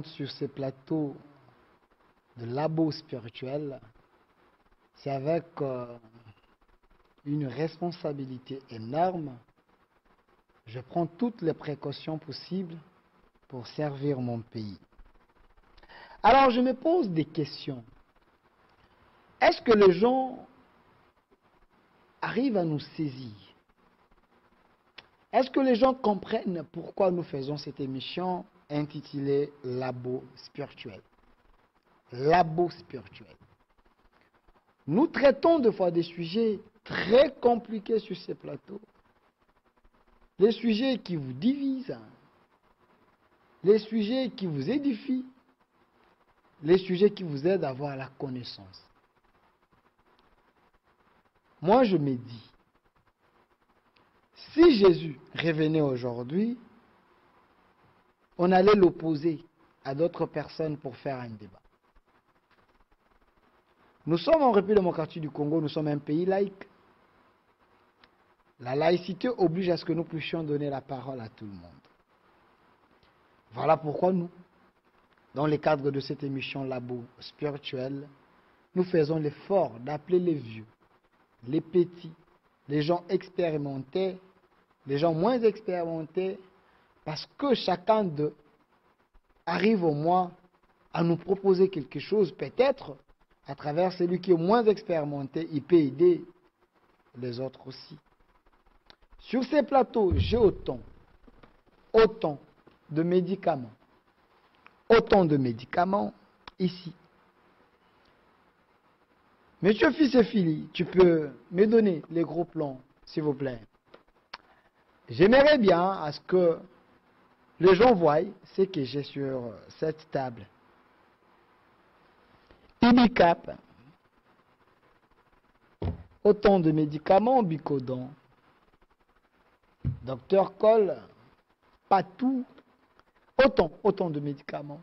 sur ces plateaux de labo spirituel, c'est avec une responsabilité énorme. Je prends toutes les précautions possibles pour servir mon pays. Alors je me pose des questions. Est-ce que les gens arrivent à nous saisir? Est-ce que les gens comprennent pourquoi nous faisons cette émission intitulée Labo spirituel? Labo spirituel. Nous traitons des fois des sujets très compliqués sur ces plateaux. Les sujets qui vous divisent, les sujets qui vous édifient, les sujets qui vous aident à avoir la connaissance. Moi, je me dis, si Jésus revenait aujourd'hui, on allait l'opposer à d'autres personnes pour faire un débat. Nous sommes en République démocratique du Congo, nous sommes un pays laïque. La laïcité oblige à ce que nous puissions donner la parole à tout le monde. Voilà pourquoi nous, dans le cadre de cette émission Labo spirituel, nous faisons l'effort d'appeler les vieux, les petits, les gens expérimentés, les gens moins expérimentés, parce que chacun d'eux arrive au moins à nous proposer quelque chose, peut-être à travers celui qui est moins expérimenté, il peut aider les autres aussi. Sur ces plateaux, j'ai autant de médicaments ici. Monsieur Fils et Fili, tu peux me donner les gros plans, s'il vous plaît. J'aimerais bien à ce que les gens voient ce que j'ai sur cette table. Ibicap, autant de médicaments, Bicodon, Docteur Cole, Patou, autant de médicaments.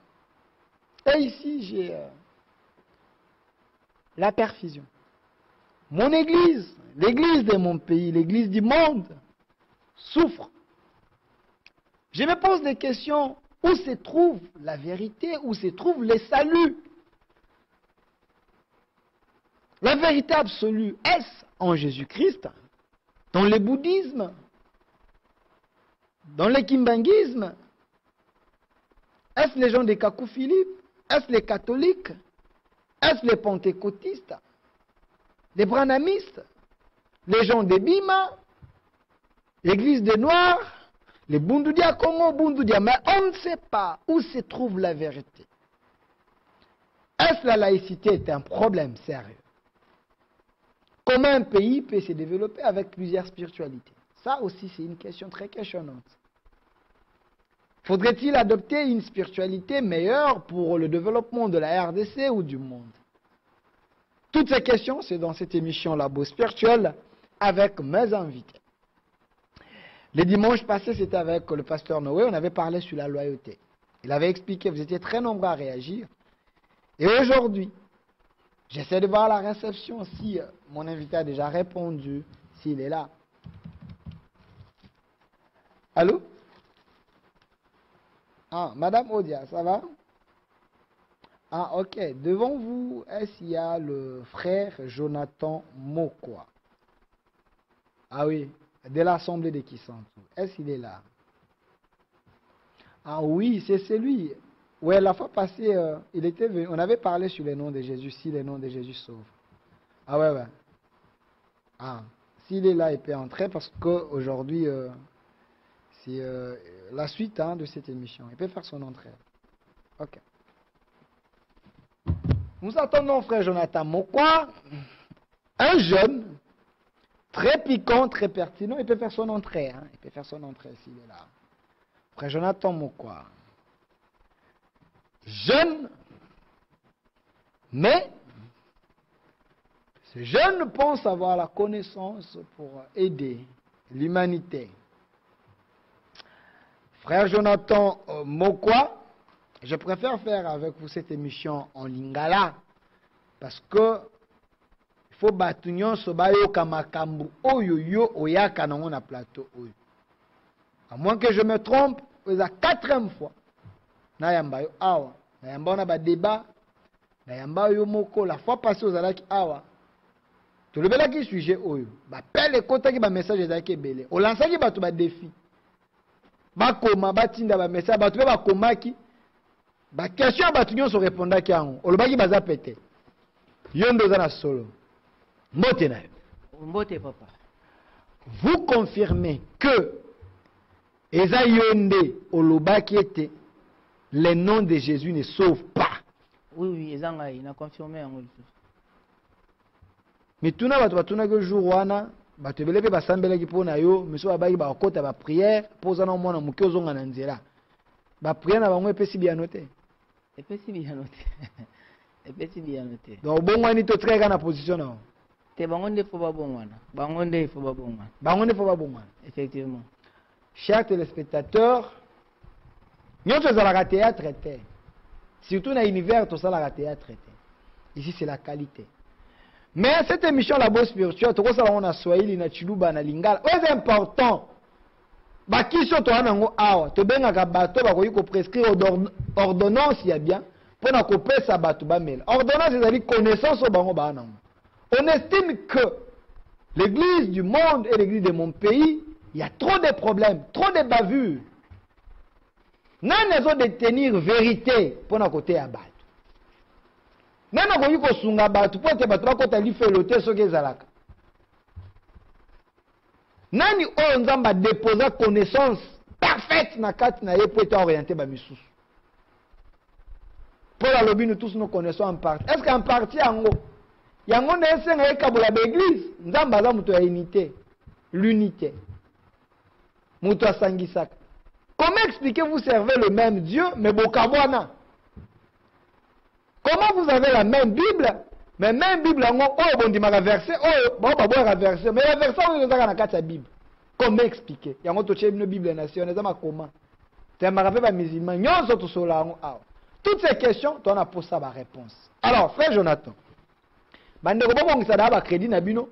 Et ici, j'ai la perfusion. Mon église, l'église de mon pays, l'église du monde, souffre. Je me pose des questions, où se trouve la vérité, où se trouve le salut? La vérité absolue, est-ce en Jésus-Christ, dans le bouddhisme, dans le kimbanguisme? Est-ce les gens des Kakou Philippe? Est-ce les catholiques? Est-ce les pentecôtistes? Les branhamistes? Les gens des Bima? L'église des Noirs? Les Bundoudia Congo, Bundoudia? Mais on ne sait pas où se trouve la vérité. Est-ce la laïcité est un problème sérieux? Comment un pays peut se développer avec plusieurs spiritualités? Ça aussi, c'est une question très questionnante. Faudrait-il adopter une spiritualité meilleure pour le développement de la RDC ou du monde? Toutes ces questions, c'est dans cette émission Labo spirituel avec mes invités. Le dimanche passé, c'était avec le pasteur Noé, on avait parlé sur la loyauté. Il avait expliqué, vous étiez très nombreux à réagir. Et aujourd'hui, j'essaie de voir la réception, si mon invité a déjà répondu, s'il est là. Allô? Ah, Madame Odia, ça va? Ah, ok. Devant vous, est-ce qu'il y a le frère Jonathan Mokwa? Ah oui, de l'Assemblée de Kisantu. Est-ce qu'il est là? Ah oui, c'est celui. Ouais, la fois passée, il était venu. On avait parlé sur les noms de Jésus, si les noms de Jésus sauvent. Ah ouais. Ah, s'il est là, il peut entrer parce qu'aujourd'hui, c'est la suite de cette émission. Il peut faire son entrée. Ok. Nous attendons frère Jonathan Mokwa, un jeune, très piquant, très pertinent. Il peut faire son entrée. Il peut faire son entrée s'il est là. Frère Jonathan Mokwa. Jeune, mais ce jeune pense avoir la connaissance pour aider l'humanité. Frère Jonathan Mokwa, je préfère faire avec vous cette émission en lingala parce que il faut batunion sobayo kamakambu oyo oyaka na na plateau oyo. À moins que je me trompe, c'est la 4e fois na yamba yo awa na yamba na ba débat na yamba yo moko la fois passée aux alaki awa to le belaki sujet oyo ba pele kota ki ba message ezaki belé o lansaki bato ba défi ba koma batinda ba message bato ba komaki ba question bato nyonso répondaki yango o lobaki baza pété yondo za na solo mbote na mbote papa vous confirmez que eza yonde olobaki ete les noms de Jésus ne sauvent pas. Oui, eza ngai na confirmé yango. Mituna bato batuna ke jour wana bato ebele pe basambelaki mpona yo miso babaki bakota ba prière poza na mwana moke ozonga na nzela ba prière na bango epesi biano te epesi biano te donc bongwani to treka na position na te bango nde fo babongwana effectivement. Chers téléspectateurs, nous sommes à la théâtre, surtout dans l'univers, tout ça la théâtre. Ici, c'est la qualité. Mais cette émission, la bosse spirituelle, tout ça, on a Swahili, na Chiluba, na Lingala. C'est important. Qui sont toi, nango awa, te benga kabato, bako ko prescrire ordonnance, il y a bien, pour na couper sa bato ba mel. Ordonnance, c'est-à-dire connaissance au bango ba nango. On estime que l'église du monde et l'église de mon pays, il y a trop de problèmes, trop de bavures. Nous devons détenir vérité pour notre côté à battre. Nous devons sunga battre pour que côté li feloter ce que zalaka. Nani o nzamba déposer connaissance parfaite na kati na ye pour être orienté ba misusu. Pour la lobby nous tous nous connaissons en partie. Est-ce qu'en partie yango yango na esenga ekabola ba église nzamba za muto ya unité, l'unité. Muto sangisaka. Comment expliquer vous servez le même Dieu, mais Bokabwana? Comment vous avez la même Bible, mais même Bible, oh, bon, dit ma verset, oh, bon, bah, verset, mais la verset, on est dans la Bible. Comment expliquer? Il y a une Bible nationale, c'est comment? Tu m'as rappelé, musulman, toutes ces questions, tu as posé sa réponse. Alors, frère Jonathan, bande ko bon ça da ba crédit na bino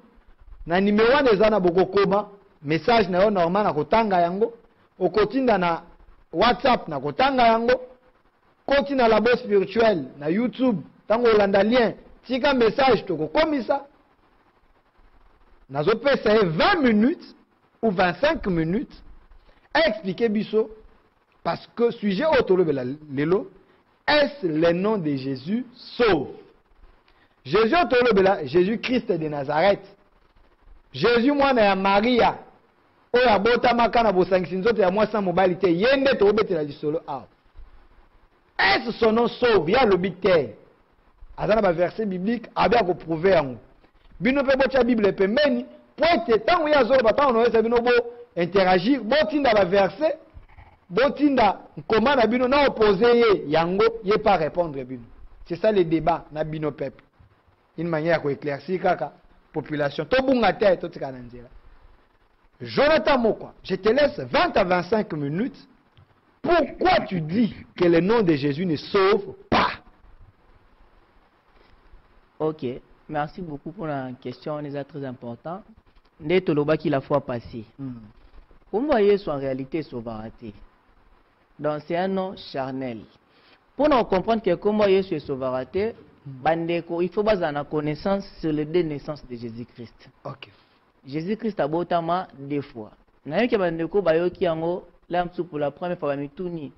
na numéro des ana boko koma message na yo normal na kotanga yango okotinda na WhatsApp na kotanga yango kotina la bosse spirituelle na YouTube tango olanda lien tika message to kokomisa nazo pesa 20 minutes ou 25 minutes à expliquer biso parce que sujet autolobela lelo est le nom de Jésus sauve. Jésus autolobela Jésus Christ de Nazareth. Jésus mwana ya Maria oyo abotamaka na bosangisi nzoto ya mwasi mobali te yende to obetela lisolo awa. Est son nom sauve ya lobi te. Azana ba verset biblique abia ko prouver yango. Bino pe botia Bible pembeni poete tango ya zolo batango no esa bino bo interagir botinda ba verset botinda komana bino na opposer ye yango ye pas répondre bino. C'est ça le débat na bino peuple. Une manière à éclaircir kaka population. To bunga te to tika na nzela. Jonathan Mokwa, je te laisse 20 à 25 minutes. Pourquoi tu dis que le nom de Jésus ne sauve pas? Ok, merci beaucoup pour la question, c'est très important. N'est toloba qui la fois passée. Pour moi, Jésus en réalité sauveté. Donc c'est un nom charnel. Pour nous comprendre que comment Jésus est sauveté, il faut baser la connaissance sur les deux naissances de Jésus-Christ. Ok. Jésus-Christ a botama deux fois. N'a que bandeko bayoki yango lamsu pour la première fois mituni.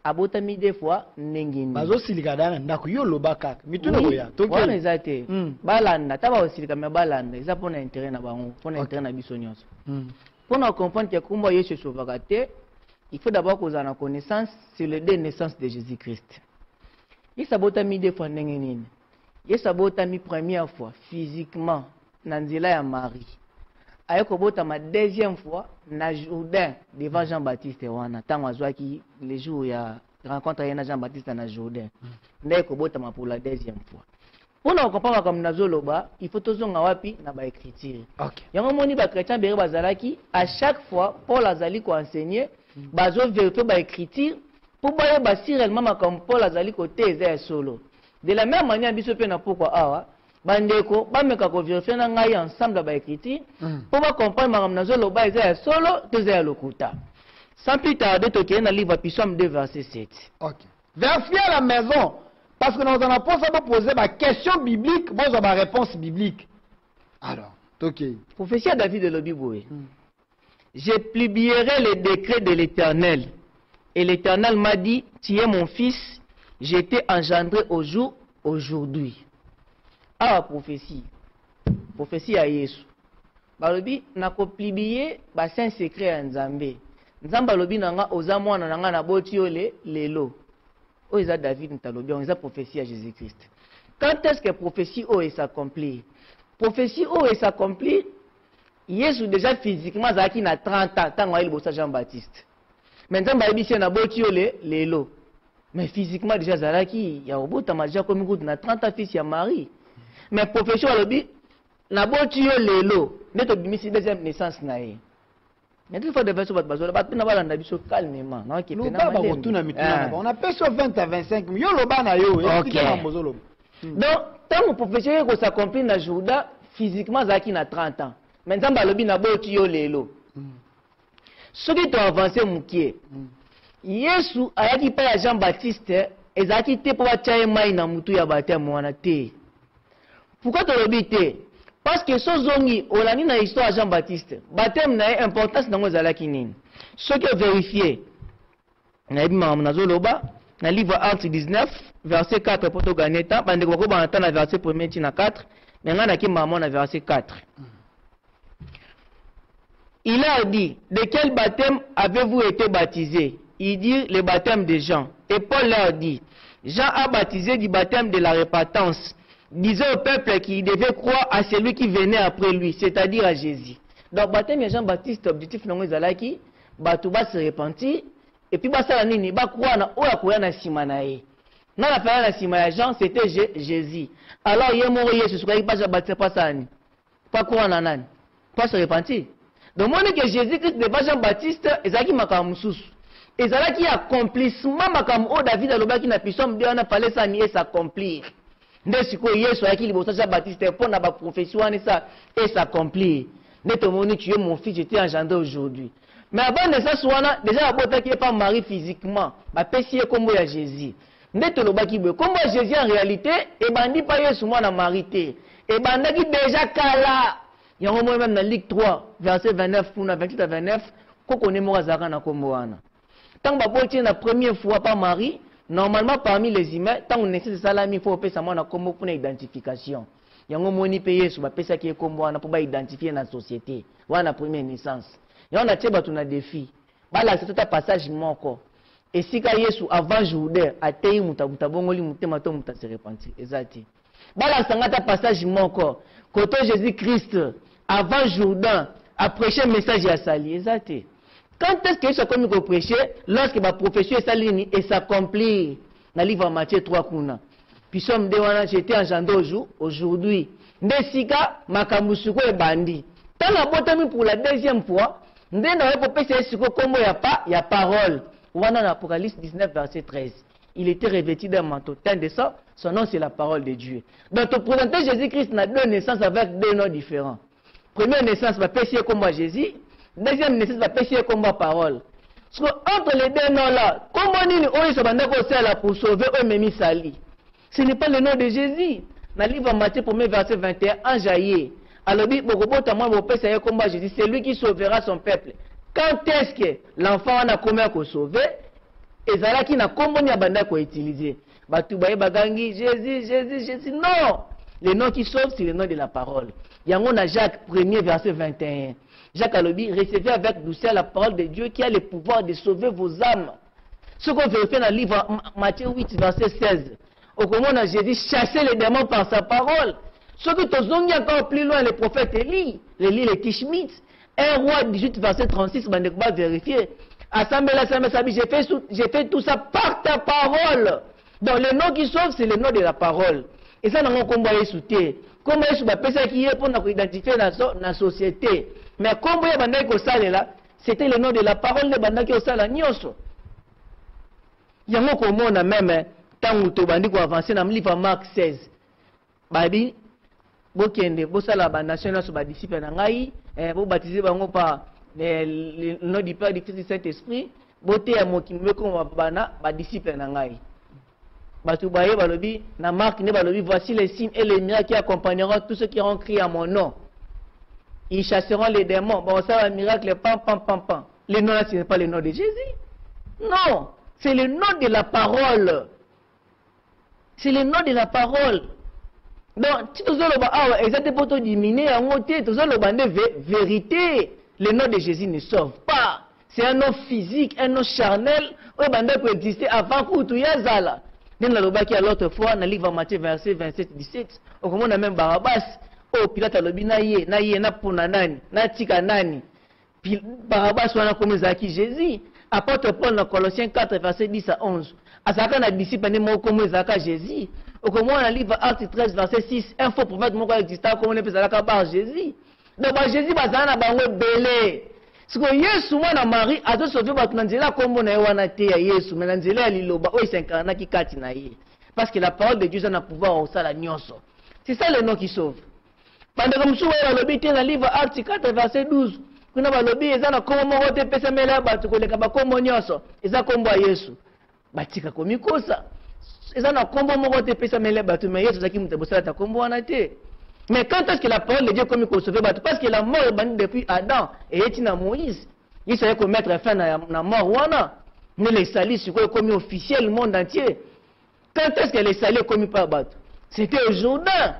Abotami deux fois nengini. Bazo silika dana ndako yo lobaka. Mituna koya. Wana ezate. Balanda taba osilika me balanda. Eza pona intérêt na bango, pona intérêt na biso nyonso. Pour nous comprendre que comment Yesu sauvagate, il faut d'abord qu'on ait la connaissance sur les deux naissances de Jésus-Christ. Il s'abotami deux fois nengini. Il s'abotami première fois physiquement nanzela ya Marie. Ayoko botama deuxième fois na Jourdain devant Jean-Baptiste wana tango azwaki les jours ya rencontre ya Jean-Baptiste na Jourdain. Ndeko botama pour la deuxième fois. Pour nous comprendre comme nazoloba, il faut tozonga wapi na ba écriture. OK. Yango moni ba chrétien bere bazalaki à chaque fois Paul azali ko enseigner bazo vérifier ba écriture pour ba ba si réellement comme Paul azali côté eza solo. De la même manière biso pe na pourquoi awa bandeko bameka ko vérifier na ngai ensemble ba écriture pour ba comprendre makam nazoloba eza solo to eza lokuta. Sans plus tarder to na livre Psaume 2 verset 7. OK. Vérifiez à la maison. Parce que nous en avons pas poser ma question biblique, moi j'ai ma réponse biblique. Alors, ok. Prophétie à David de l'Obiboué. Je publierai les décrets de l'Éternel. Et l'Éternel m'a dit, tu es mon fils, j'étais engendré au jour aujourd'hui. Ah, prophétie. Prophétie à Yesu. Balobi, na ko publier, ba saint secret à Nzambe. Nzamba lobi nanga oza mwana nanga na boti ole lelo. O eza David ntalobi, on eza prophétie à Jésus-Christ. Quand est-ce que prophétie o s'accomplit? Prophétie o s'accomplit, Yesu déjà physiquement zaki na 30 ans, tant il bossa Jean-Baptiste. Maintenant ba ebisi na boti ole lelo. Mais physiquement déjà zalaki ya obota maja comme gout na 30 ans fils ya Marie. Mais prophétie alobi na boti yo lelo, neto bimisi deuxième naissance na ye. Mais il faut de verser votre bazola, na balanda biso calmement. Non qui pena ba retourna mituna. On appelle ça 20 à 25. Yo loba na yo, donc tant prophétie ko s'accomplit na Juda physiquement zaki na 30 ans. Maintenant balobi na boti yo lelo. Ce qui t'a avancé mukie. Yesu ayaki pa ya Jean-Baptiste ezaki te po batia mai na mutu ya baptême wana te. Pourquoi tu lobi te? Parce que ce zongi, on a mis dans l'histoire de Jean-Baptiste. Baptême n'a importance dans les alakinin. Ce qui est vérifié, on a dit dans le livre Actes 19, verset 4, pour tout gagner temps, on a dit verset 1 4, mais on a dit dans verset 4. Il a dit, de quel baptême avez-vous été baptisé? Il dit, le baptême de Jean. Et Paul leur dit, Jean a baptisé du baptême de la repentance, disait au peuple qu'il devait croire à celui qui venait après lui, c'est-à-dire à Jésus. Donc, baptême de Jean-Baptiste, objectif non ezalaki, batuba se repentir, et puis basala nini, ba croire na oya koya na simanae. Na la fera na simanae Jean, c'était Jésus. Alors, il est mort Jésus, ce qu'il pas baptisé pas ça ni. Pas croire na nani. Pas se repentir. Donc, moi, que Jésus-Christ de Jean-Baptiste, ezalaki makamou sous. Ezalaki accomplissement makamou David alobaki na pisom de wana fallait ça ni s'accomplir. Ndesiko Yesu ayaki libosa Jean-Baptiste pour na ba prophétie wana ça et s'accomplir. Netomoni tu es mon fils, j'étais engendré aujourd'hui. Mais avant de ça wana déjà abotaki pas Marie physiquement, ba pesi kombo ya Jésus. Ndetolobaki be kombo ya Jésus en réalité et bandi pas Yesu mwana Marie te. Et bandaki déjà kala. Yango moi même dans Luc 3 verset 29 pour 28 à 29 ko connaît mo azaka na kombo wana. Tant ba boti na première fois par Marie. Normalement, parmi les humains, tant on essaie de salami, il faut faire ça comme pour une identification. Il y a un moni payé sur la pesa qui est comme moi pour identifier la société. Voilà la première naissance. Et on a tché battu un défi. Voilà, c'est tout un passage manquant. Et si quand Yesu avant Jourdain a tei mutabuta bongoli mutemato muta se repentir. Exact. Voilà, c'est un passage manquant. Quand Jésus-Christ avant Jourdain a prêché le message à Sali. Exact. Quand est-ce que ça comme prêcher lorsque ma prophétie est et s'accomplit dans le livre Matthieu 3 kuna. Puis somme de wana j'étais engendré aujourd'hui. Ndesika makamusuko e bandi. Tant la botami pour la deuxième fois, ndena wa prophétie siko kombo ya parole. Wana dans Apocalypse 19 verset 13. Il était revêtu d'un manteau teint de sang, son nom c'est la parole de Dieu. Donc te présenter Jésus-Christ na deux naissances avec deux noms différents. Première naissance va pécher comme moi Jésus. Deuxième naissance va pécher comme ma parole. Entre les deux noms-là, comment dit on est pour sauver un mémi sali? Ce n'est pas le nom de Jésus. Dans le livre Matthieu 1 verset 21, en jaillit. Alors dit, Jésus, c'est lui qui sauvera son peuple. Quand est-ce que l'enfant a comment qu'on sauver? Et ça qui n'a comment ni abanda qu'on utiliser. Batoubaye bagangi, Jésus. Non! Le nom qui sauve, c'est le nom de la parole. Il y a un Jacques 1er verset 21. Jacques Alobi, recevez avec douceur la parole de Dieu qui a le pouvoir de sauver vos âmes. Ce qu'on vérifie dans le livre Matthieu 8, verset 16. Au moment où Jésus chassait les démons par sa parole. Ce que tu as encore plus loin, le prophète Élie, le Tishmit, 1 roi 18, verset 36, on va vérifier. Assemblée, j'ai fait tout ça par ta parole. Donc le nom qui sauve, c'est le nom de la parole. Et ça, nous avons combattu sous terre. Comment est-ce que qui est pour nous identifier dans la société? Mais comme vous avez là, c'était le nom de la parole de Bandaki Osala Nyoso. Il y a un comment on a même, tant que tu as avancé dans le livre Marc 16. Babi, Bokende, Bosala, Nation, sur les disciples Nangaï, vous baptisez par le nom du Père, du Fils et du Saint-Esprit, Boté à Mokimbe, comme Bana, disciples Nangaï. Batoubaye balobi, na marque ne balobi, voici les signes et les miracles qui accompagneront tous ceux qui auront crié à mon nom. Ils chasseront les démons. Bon, ça va miracle, pam, pam, pam, pam. Le nom là, ce n'est pas le nom de Jésus. Non, c'est le nom de la parole. C'est le nom de la parole. Donc, si tu as le exact pour te diminuer, en côté, tu as le vérité. Le nom de Jésus ne sauve pas. C'est un nom physique, un nom charnel. Le bandit peut exister avant que tu y ailles. Dans le bas qui a l'autre fois, dans le livre Matthieu verset 27-17, au moment on a même Barabbas. Oh, Pilate a lobi na ye, na pona nani, na tika nani. Barabbas wana comme Zaki Jésus. Apôtre Paul dans Colossiens 4 verset 10 à 11. Azaka na disciple ne mo comme Zaka Jésus. Au moment on a livre Actes 13 verset 6, un faux prophète moko exista comme on peut Zaka par Jésus. Donc Jésus bazana bango belé. Ce que Yesu mwana Marie a to sauver ba nzela kombo na wana te ya Yesu, mais nzela ya liloba o s'incarna ki kati na ye. Parce que la parole de Dieu a pouvoir au sala nyonso. C'est ça le nom qui sauve. Pendant que nous avons dans le livre Actes 4 verset 12, nous avons dit que nous avons dit que nous avons dit que nous avons dit que nous avons dit que nous avons dit que nous avons dit que mais quand est-ce que la parole de Dieu comme il sauver parce que la mort est depuis Adam et Etina Moïse, il savait qu'on mettre fin à la mort wana, mais les salis sont comme officiel le monde entier. Quand est-ce que les salis comme par battu? C'était au Jourdain.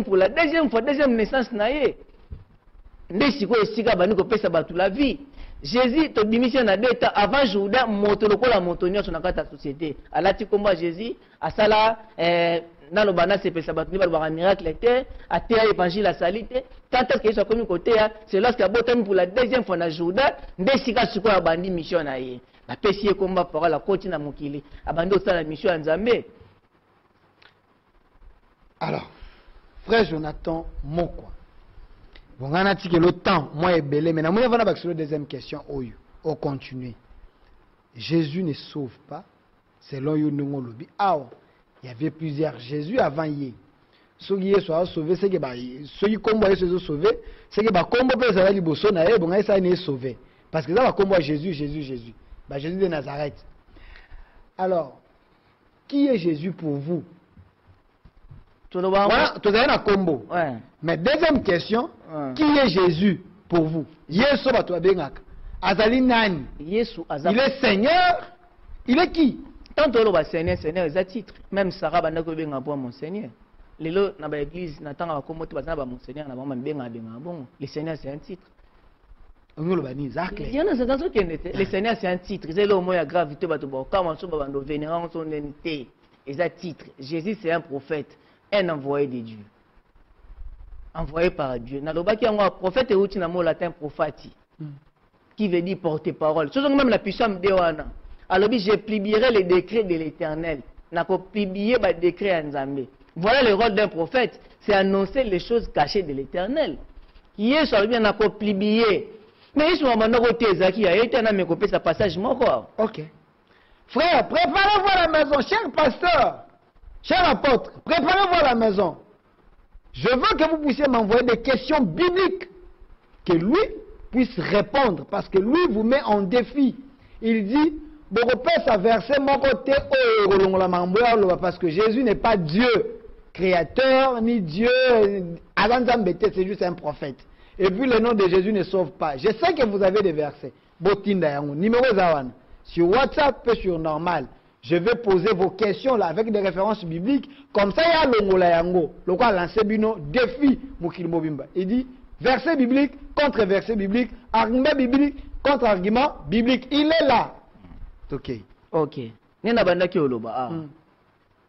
Pour la deuxième naissance naïe. La vie. Jésus, tu démission à deux temps avant Jourdain, la montagne sur la société. À la combat Jésus, à Sala, dans le banana, c'est un miracle, à terre évangile à salité. Quand est-ce qu'il soit comme côté, c'est lorsqu'il y a pour la deuxième fois dans Jourdain, des cigares sur la bandit mission naïe. La PCA combat fera la côte à Mokili, abandonne la mission en Zambé. Alors, frère Jonathan, mon quoi. Bon, on a dit que le temps, moi, est belé. Mais on va la deuxième question. On continue. Jésus ne sauve pas. Selon Younongo Lobi. Ah, il y avait plusieurs Jésus avant hier. Ceux qui sont sauvés, c'est que ceux qui combattent se sauver, c'est que comme on peut savoir les bossons, bon, ça n'est sauvé. Parce que ça va combattre Jésus. Jésus de Nazareth. Alors, qui est Jésus pour vous? Voilà, tu as un combo. Ouais. Mais deuxième question, ouais. Qui est Jésus pour vous? Yesu Azali Nani. Il est Seigneur. Il est qui? Tant que le Seigneur, il a titre. Même Sarah Bandako Benga pour mon Seigneur. Les lots dans l'église, n'attend à comment tu vas mon Seigneur, le Seigneur c'est un titre. Il y en a certains trucs qui étaient. Le Seigneur c'est un titre. C'est le mot de gravité. Comme on se bat dans vénérant son entité. Il a un titre. Jésus c'est un prophète. Un envoyé de Dieu. Envoyé par Dieu. Nalobaki a un prophète et outil na mot latin profati. Qui veut dire porte-parole. Ce sont même la puissance de Wana. Alors je publierai les décrets de l'Éternel. N'a pas publié les décrets en Zambé. Voilà le rôle d'un prophète. C'est annoncer les choses cachées de l'Éternel. Qui est sur bien n'a pas publié. Mais ils sont maintenant au Téza qui a été un copié sa passage mort. Ok. Frère, préparez-vous à la maison, cher pasteur. Cher apôtre, préparez-vous à la maison. Je veux que vous puissiez m'envoyer des questions bibliques. Que lui puisse répondre. Parce que lui vous met en défi. Il dit, verset mon côté, parce que Jésus n'est pas Dieu, créateur, ni Dieu. C'est juste un prophète. Et puis le nom de Jésus ne sauve pas. Je sais que vous avez des versets. Numéro Zawan. Sur WhatsApp et sur normal. Je vais poser vos questions là avec des références bibliques. Comme ça, il y a le Molayango. Le quoi lancer bino défi Mukil Mobimba. Il dit verset biblique contre verset biblique, argument biblique contre argument biblique. Il est là. Ok. Ok.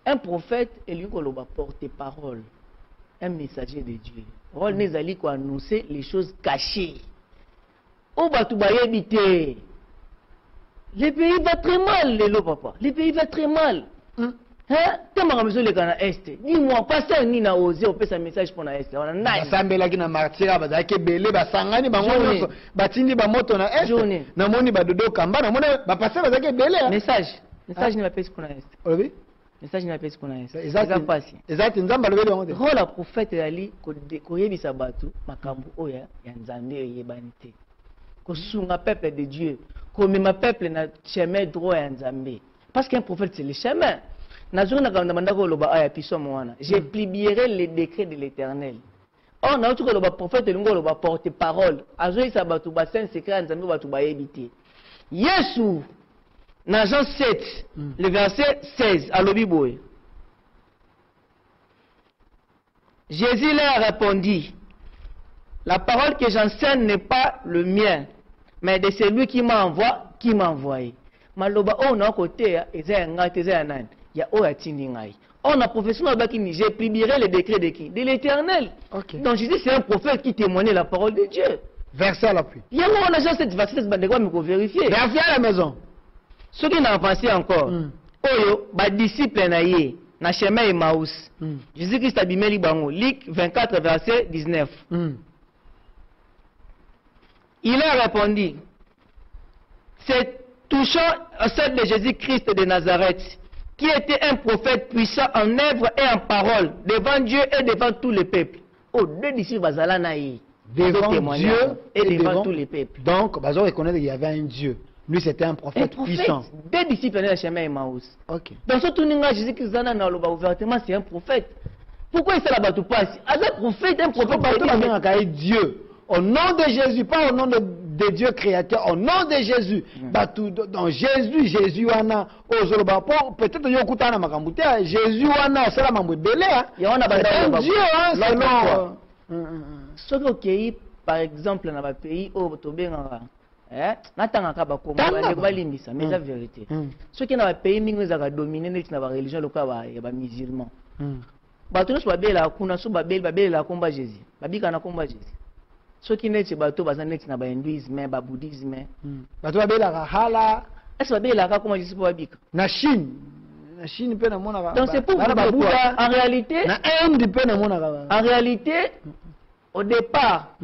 Un prophète est lui qui porte-parole. Un messager de Dieu. Rôle Nezali qui annoncer les choses cachées. Au Batoubaye habité. Le pays va très mal, les papa. Le pays va très mal. Hein? Comment monsieur le Ghana Est? Dis-moi, pasteur ni na osé, on peut un message pour la Est. On a nice. Basambela ki na martira bazake bele basangani bango batindi ba moto na Est. Na moni ba dodo kamba na moni ba pasteur bazake bele. Message ni la pèse pour la Est. Oui. Message ni la pèse pour la Est. Exact, nzamba lobele bango. Rôle la prophète ali ko yebisa batu makambu oya ya Nzambe yebanite. Ko sunga peuple de Dieu. Comme ma peuple n'a chemin droit à Nzambe. Parce qu'un prophète c'est le chemin. Je publierai les décrets de l'Éternel. Or, on a dit que le prophète le porte-parole. Azoï sabatu basen secret nzambe batu ba yebite. Yesu dans Jean 7, le verset 16 à l'Obiboé. Jésus leur répondit: la parole que j'enseigne n'est pas le mien, mais de celui qui m'a envoyé. Maloba on a côté ya o atindi ngai. On a professeur bakini, j'ai publié les décrets de qui? De l'Éternel. Okay. Donc Jésus c'est un prophète qui témoignait la parole de Dieu. Verset à l'appui. Il y a on a cette verset bande quoi me vérifier. Vérifier à la maison. Ceux qui n'ont pas pensé encore. Oyo ba disciple na ye na chemin Emmaüs. Jésus Christ abimeli bango. Luc 24 verset 19. Il a répondu: c'est touchant à celle de Jésus-Christ de Nazareth, qui était un prophète puissant en œuvre et en parole, devant Dieu et devant tous les peuples. Oh, deux disciples bazalanaï. Devant Dieu et devant tous les peuples. Donc, Bazar reconnaît qu'il y avait un Dieu. Lui, c'était un prophète puissant. Deux disciples dans le chemin Emmaüs. Ok. Dans ce tournoi, Jésus-Christ ouvertement, c'est un prophète. Pourquoi il s'est là-bas tout passe? Un prophète, un Dieu. Au nom de Jésus, pas au nom de Dieu créateur, au nom de Jésus. Dans Jésus, wana, peut-être que Yokutana Makambuté, Jésus, wana, c'est la mambo belé. Il y a un Dieu, hein, c'est non. Ce qui par exemple, dans le pays où Tobéra, mais c'est la vérité. Ce qui est dans le pays, ils ont dominé la religion locale, les musulmans. Bateau soit belle à Kuna, soit belle à combat Jésus. Babika combat Jésus. Ce qui n'est pas bateau, bazan n'est pas hindouisme, ba bouddhisme. Bateau belle à Hala. Est-ce que belle à comment Jésus pour Babika? Na Chine. Na Chine peut na mona. Donc c'est pour vous en réalité. Na Inde peut na mona. En réalité, au départ,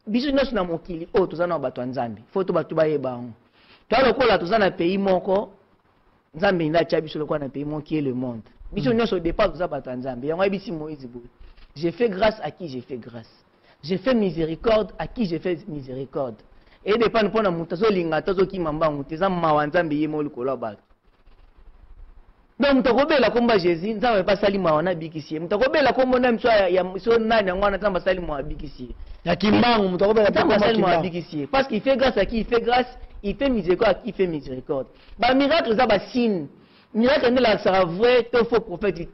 biso nyonso na mokili oyo toza na bato ya nzambe fo to bato bayeba yango to lokola toza na pays moko nzambe ndatia biso lokola na pays moko qui est le monde biso nyonso au départ toza bato ya nzambe yango yebisi Moïse boye j'ai fait grâce à qui j'ai fait grâce, j'ai fait miséricorde à qui j'ai fait miséricorde, et dépend mpona moto azolinga tozokima mbangu teza mawa nzambe ye mo likolo ya bato. Donc mutakobela komba Jésus nzambe pasali mawa na bikisi mutakobela kombo na mso ya mso nani ngwana nzambe pasali mawa bikisi ya kimbangu mutakobela pasali mawa bikisi parce qu'il fait grâce à qui il fait grâce, il fait miséricorde à qui il fait miséricorde. Ba miracle za ba signe miracle ne la sera vrai to faux prophète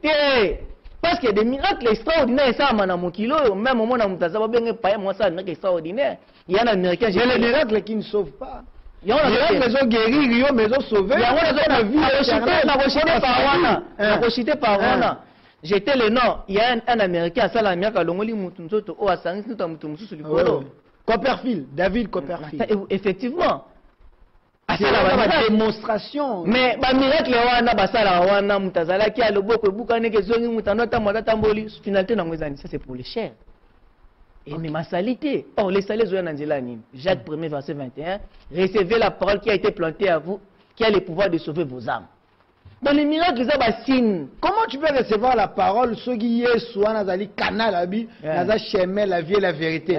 parce qu'il y a des miracles extraordinaires ça mana mokilo même au moment na mutazaba benge paye moi ça miracle extraordinaire. Il y a un américain j'ai les miracles qui ne sauvent pas. Il y a des maisons guérir, mais ils sauver. Il y a des maisons par wana. J'étais le nom. Il y a un américain, ça l'américain, l'ongoli mutunzoto, oh asangis nous tamutumu sous le colo. Copperfield, David Copperfield. Effectivement. C'est la démonstration. Mais ba miracle wana basala wana mutazala ki aloboko bukane ke zongi mutanota mwata mboli finalité na ngwezani ça c'est pour les chers. Et mais ma salité. Oh, les salés ont un Jacques 1er verset 21. Recevez la parole qui a été plantée à vous, qui a le pouvoir de sauver vos âmes. Dans les miracles, ils ont signe. Comment tu peux recevoir la parole, ceux qui sont dans le canal, dans le chemin, la vie et la vérité?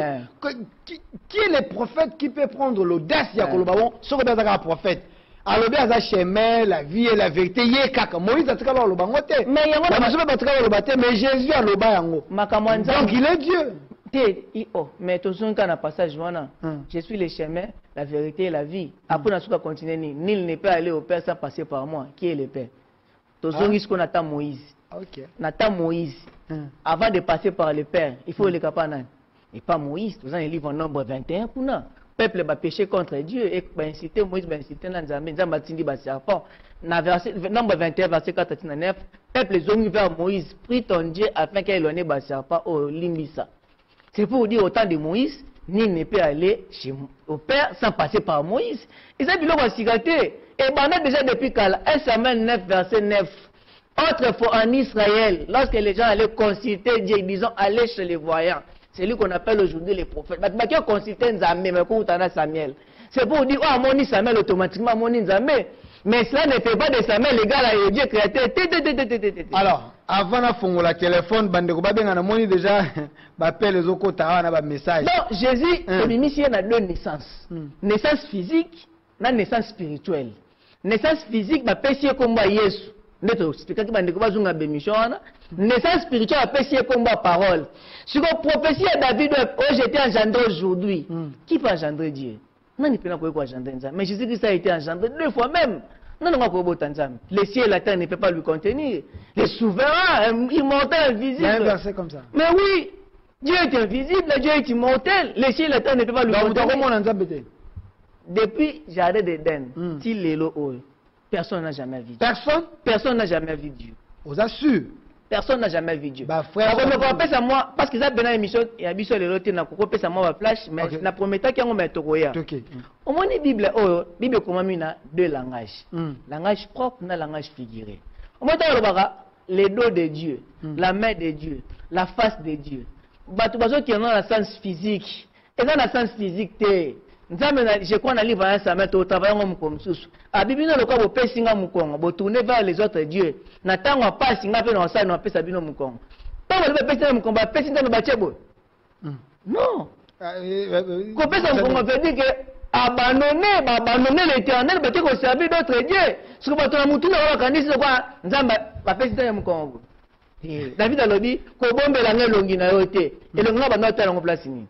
Qui est le prophète qui peut prendre l'audace de Yakolobabon, ce que est un prophète? Alors, dans le chemin, la vie et la vérité, il y a kaka. Moïse a dit que mais Jésus a le donc il est Dieu. Mais tout le temps, passage, je suis le chemin, la vérité et la vie. Après, on va continuer. Nul ne peut aller au Père sans passer par moi. Qui est le Père? Tout le monde qu'on attend Moïse. Nathan Moïse. Avant de passer par le Père, il faut le capable. Et pas Moïse. Tout le livre en nombre 21. Le peuple va pécher contre Dieu et va inciter Moïse, va inciter Nzambe. Nzambe tindi ba serpent. Nombre 21, verset 4 à 9. Peuple zongi vers Moïse. Prie ton Dieu afin qu'il éloigne ba serpent au limbisa. C'est pour dire au temps de Moïse, nul ne peut aller au Père sans passer par Moïse. Ils ont dit l'homme cigaté. Et pendant déjà depuis 1 Samuel 9, verset 9. Autrefois en Israël, lorsque les gens allaient consulter Dieu, disons aller chez les voyants. C'est lui qu'on appelle aujourd'hui les prophètes. Mais qui ont consulté Nzambe, mais qu'on a Samuel. C'est pour dire, oh, mon Samuel automatiquement, mon Nzambe. Mais cela ne fait pas de Samuel l'égal à Dieu créateur. Alors, avant de faire le téléphone, on déjà les autres message. Donc, Jésus, il a deux naissances. Naissance physique, et naissance spirituelle. Naissance physique, c'est comme Yesu. Neto expliquer que bandeko bazunga bémission wana naissance spirituelle appelle comme parole. Sur la prophétie de David oh j'étais engendré aujourd'hui. Qui peut engendrer Dieu? Non, il peut pas engendrer Nzambe. Mais Jésus-Christ a été engendré 2 fois même. Non, non, les cieux et la terre ne peuvent pas lui contenir. Les souverains, immortels, invisibles. Il y a un verset comme ça. Mais oui, Dieu est invisible, Dieu est immortel. Les cieux et la terre ne peuvent pas lui contenir. Depuis Jardin d'Éden, personne n'a jamais vu Dieu. Personne? Personne n'a jamais vu Dieu. Vous assure? Personne n'a jamais vu Dieu. Bah frère, moi parce que ça bien émission il y a biso les lotis na kokopé ça moi flash mais na promettant qu'il y a un métogoya. OK. Au moins la Bible comment mina 2 langages. Langage propre et langage figuré. Au moins les dos de Dieu, la main de Dieu, la face de Dieu. Batu bazo qui ont dans le sens physique. Et dans le sens physique té je crois dans le livre ça met au travail comme sous. A Bible le quoi bo pesinga mukongo, bo tourner vers les autres dieux. Na tango pas singa pe na ça na pesa bino mukongo. Tango le pesa mukongo ba pesinga no bachebo. Non. Ko pesa mukongo veut dire que abandonner l'Éternel parce que servir d'autres dieux. Ce que ba to na mutu na wa kanisi kwa nzamba ba pesinga mukongo. David alobi ko bombela ngelongi na yote. Elongi na ba na tala ngo place ni.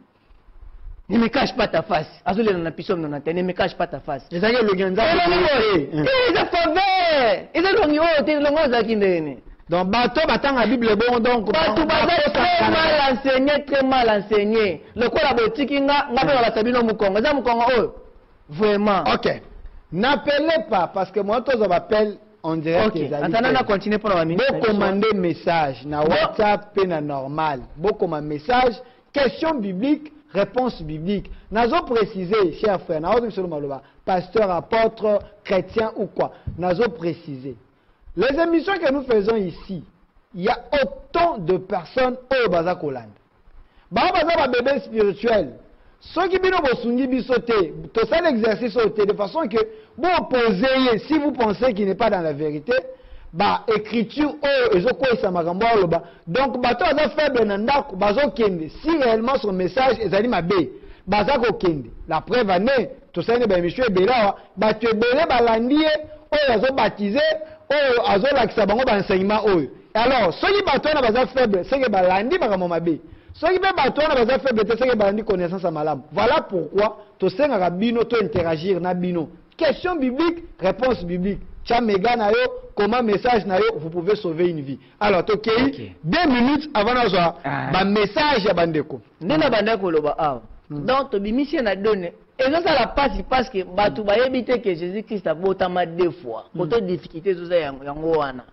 Ne me cache pas ta face. Azule na piso na tene, ne me cache pas ta face. Ezali le ganza. Ils a faveur. Ils ont longi o te longo za kindene. Donc bateau batanga Bible bon donc bateau très mal enseigné. Le quoi la botiki nga pe la sabino mukongo. Za mukongo o. Vraiment. OK. N'appelez pas parce que moi tous on m'appelle on dirait que ça. Attends, on va continuer pour la minute. Vous commandez message na WhatsApp pe na normal. Vous commandez message question biblique. Réponse biblique. Nazo préciser, cher frère, pasteur, apôtre, chrétien ou quoi. Nazo préciser. Les émissions que nous faisons ici, il y a autant de personnes au Bazakoland. Baza bébé spirituel. Ceux qui bino bosungi bisoté, tout ça l'exercice de façon que vous opposez, si vous pensez qu'il n'est pas dans la vérité, bah écriture donc bato aza faible na ndako bazo kende si réellement son message ezali mabe bazako kende la preuve année to sene ba émission ebela bato ebele balandi oyo azo baptisé oyo azo lakisa bango ba enseignement oyo alors soki bato na baza faible c'est que balandi makambo mabe soki pe bato na baza faible c'est que balandi connaissance à malamu. Voilà pourquoi to senga bino to interagir na bino question biblique réponse biblique. Comment message na yo, vous pouvez sauver une vie. Alors, OK. 2 minutes avant un message à Bandeko. Nena Bandeko loba awa. Donc, to bimission na donné. Et ça la passe parce que batu ba yebite que Jésus-Christ a botama 2 fois. Autant difficulté zo za yango wana.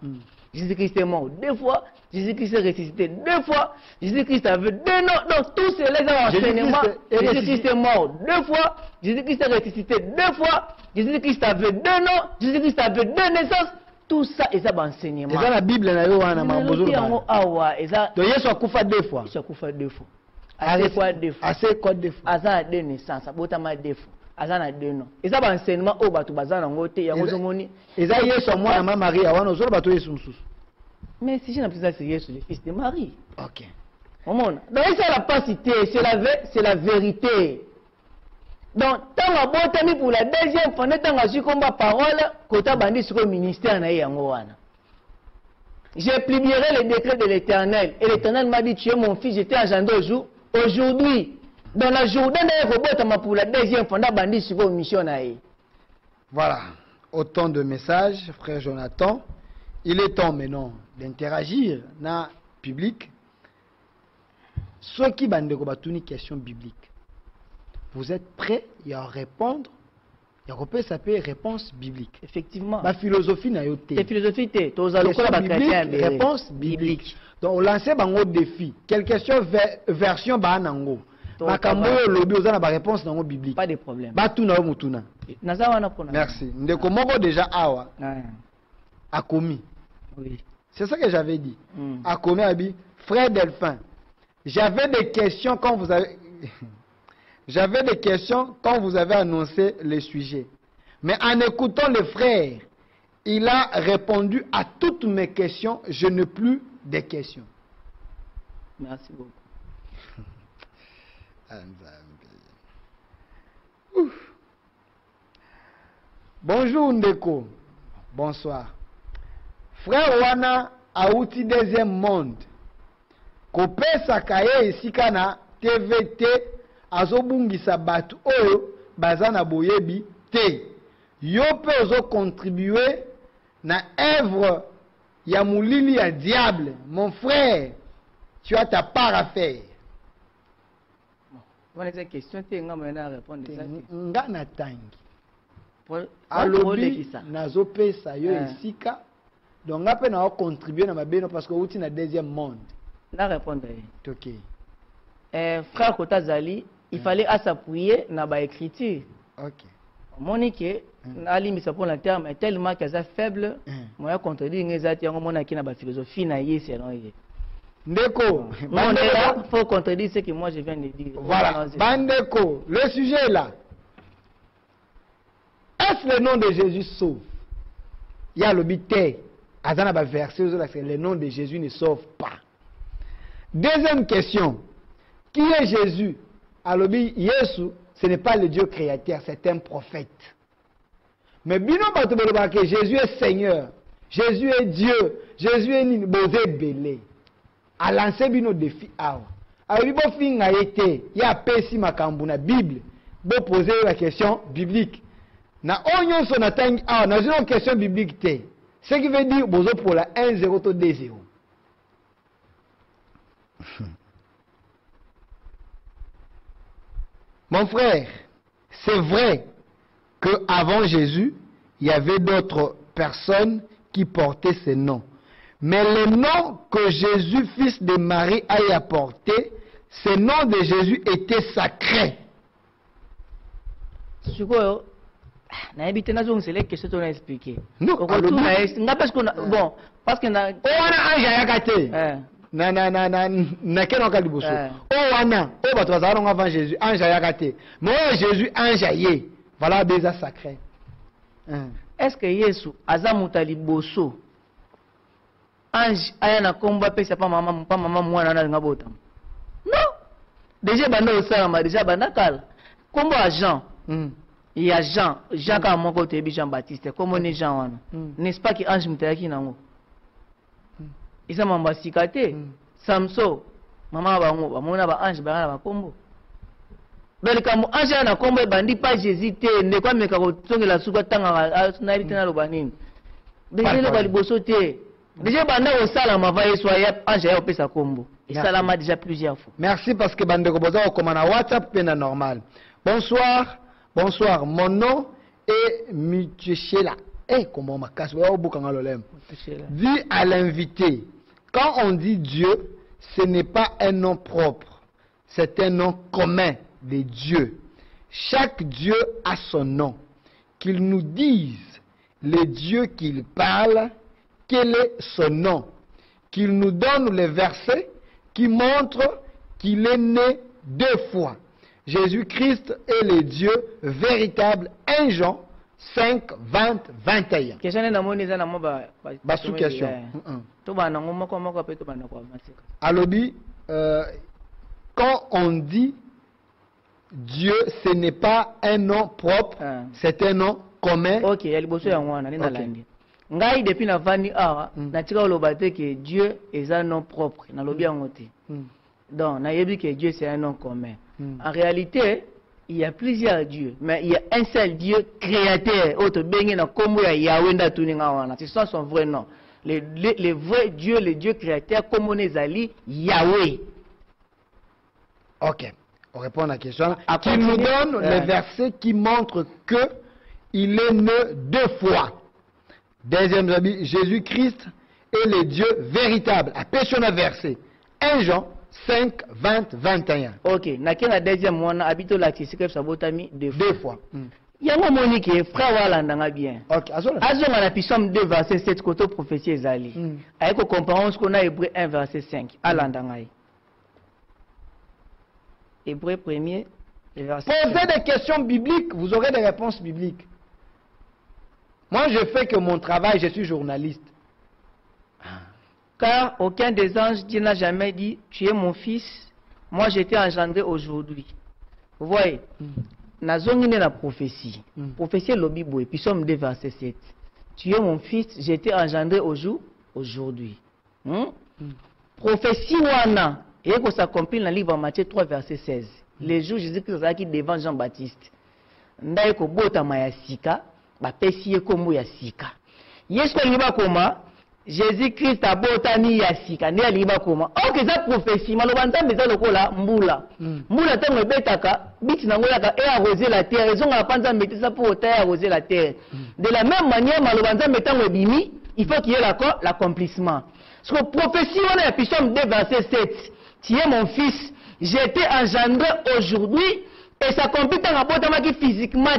Jésus-Christ est mort 2 fois, Jésus-Christ est ressuscité 2 fois, Jésus-Christ a vu 2 noms. Donc tous ces enseignements, Jésus-Christ est mort 2 fois, Jésus-Christ est ressuscité 2 fois, Jésus-Christ a vu 2 noms, Jésus-Christ a vu 2 naissances. Tout ça est un enseignement. Et ça la Bible na yo wana mambozo. Donc Yesu akufa 2 fois. Yesu akufa 2 fois. Assez quoi 2 fois? Assez quoi 2 fois? Asa 2 naissances, botama 2 fois. Azana 2 noms. Et ça va enseignement au batu bazana ngote yango zomoni. Et ça Yesu moi na Marie awana ozolo batu Yesu mususu. Mais si je n'ai plus ça, c'est Yesu, le fils de Marie. OK. Donc ça la pas cité, c'est la vérité. Donc tant que botami pour la deuxième fois, tant que je combat parole, kota bandi sur le ministère na yango wana. J'ai publierai le décret de l'Éternel et l'Éternel m'a dit tu es mon fils, j'étais engendré aujourd'hui. Dans la journée pour la deuxième fois, bandi sur la mission na ye. Voilà, autant de messages, frère Jonathan. Il est temps maintenant d'interagir dans le public. Ceux qui ont une question biblique, vous êtes prêts à répondre? Il y a s'appeler réponse biblique. Effectivement. La philosophie n'a pas de philosophie. Réponse biblique. Donc, on lance un défi. Quelle question version banango? Réponse biblique. Pas de problème. Merci. Ndeko déjà awa. A commis. Oui. C'est ça que j'avais dit. A commis abi, frère Delphin. J'avais des questions quand vous avez j'avais des questions quand vous avez annoncé les sujets. Mais en écoutant le frère, il a répondu à toutes mes questions. Je n'ai plus de questions. Merci beaucoup. Bonjour Ndeko. Bonsoir. frère wana auti deuxième monde kopesaka ye esika na TVT azobungisa batu oyo baza na boyebi te. Yo pe ozo contribuer na œuvre ya moulili ya diable. Mon frère, tu as ta part à faire. Bon, cette question te nga mena répondre ça. Nga na tangi. Alobi nazo pesa yo esika. Donc nga pe na contribuer na mabeno parce que outi na deuxième monde. Na répondre. OK. Frère Kotazali, il fallait s'appuyer na ba écriture. OK. Monique alimisa pour le terme est tellement que ça faible, moi contredire ngezati yango mona ki na ba philosophie na ye selon ye. Ndeko, Mandela, faut contredire ce que moi je viens de dire. Voilà, Bandeko, le sujet est là. Est-ce le nom de Jésus sauve? Il y a le bité, Azana ba verset le nom de Jésus ne sauve pas. Deuxième question, qui est Jésus? Alobi Yesu, ce n'est pas le Dieu créateur, c'est un prophète. Mais bino batoboloba que Jésus est Seigneur, Jésus est Dieu, Jésus est ni bozé belé. A lancé bino défi awa. Alobi bo finga yete, ya pesi makambu na Bible, bo poser la question biblique. Na onyon son atangi awa, na une question biblique te. Ce qui veut dire bozo pour la 1-0 to 2-0. Mon frère, c'est vrai qu'avant Jésus, il y avait d'autres personnes qui portaient ces noms. Mais le nom que Jésus, fils de Marie, a apporté, ce nom de Jésus était sacré. Non, parce que na kena ka liboso o wana o bato bazala ngo avant Jésus ange ayakate mais Jésus ange aye voilà déjà sacré. Est-ce que Yesu azamuta liboso ange aya na komba pesa pa mama mwana na ngabota? Non, déjà banda osala déjà banda kala kombo a Jean. Il y a Jean ka moko te bi Jean Baptiste comment ne Jean wana n'est-ce pas que ange mutaki nango isa mamba sikate Samson mama bango bamona ba ange bana ba kombo belika mu ange na kombo bandi pa Jésus te ne kwa meka ko tongela suka tanga na bitena lo banini déjà le baliboso te déjà banda o sala mava yeso ya ange ya opesa kombo et salama déjà plusieurs fois. Merci parce que bande ko boza ko na WhatsApp pena normal. Bonsoir, bonsoir, mon nom est Michela. Comment ma casse dit à l'invité, quand on dit Dieu, ce n'est pas un nom propre, c'est un nom commun de Dieu. Chaque Dieu a son nom. Qu'il nous dise le Dieu qu'il parle, quel est son nom. Qu'il nous donne les versets qui montrent qu'il est né 2 fois. Jésus-Christ est le Dieu véritable. 1 Jean 5, 20, 21. Question. Alobi, quand on dit Dieu, ce n'est pas un nom propre, c'est un nom commun. Ok, ngai depuis na vandi awa na tika olobate que Dieu est un nom propre na lobi angote. Donc na yebi que Dieu c'est un nom commun. En réalité, il y a plusieurs dieux, mais il y a un seul Dieu créateur. Autre bengi na kombo ya Yahweh nda tuninga wana. C'est ça son vrai nom. Le vrai Dieu, le Dieu créateur, comme on est allé, Yahweh. Ok, on répond à la question. Qui nous donne les versets qui montrent que il est né 2 fois. Deuxième avis, Jésus-Christ est le Dieu véritable. Appelle le verset. 1 Jean 5, 20, 21. Ok, na deuxième one, habito la tisike sabotami 2 fois. Yango monique, frère walandanga bien. Ok, azonga na Psaume 2 verset 7 koto prophétie ezali. Ayeko comparons ce qu'on a Hébreu 1 verset 5. Alandanga. Hébreu 1er verset. Posez des questions bibliques, vous aurez des réponses bibliques. Moi, je fais que mon travail, je suis journaliste. Car aucun des anges, Dieu n'a jamais dit, tu es mon fils, moi je t'ai engendré aujourd'hui. Vous voyez, nazongine la prophétie. Prophétie lobi boy, puis Psaume 2 verset 7. Tu es mon fils, je t'ai engendré aujourd'hui. Prophétie wana et que s'accomplit dans le livre de Matthieu 3 verset 16. Les jours Jésus-Christ qui devant Jean-Baptiste. Ndaye ko bota maya sika, ba pesi ye kombo ya sika. Yesu aliba koma Jésus-Christ a botani ya sika, ne aliba koma. Ok, ça prophétie, maloba nzambe za lokola mbula. Mbula tango ebetaka, biti nango yaka e arroser la terre, ils ont apanza mettre ça pour arroser la terre. De la même manière, maloba nzambe tango ebimi, il faut qu'il y ait l'accomplissement. Parce que prophétie on a Psaume 2 verset 7. Tu es mon fils, j'ai été engendré aujourd'hui et ça s'accomplit dans la botamaki physiquement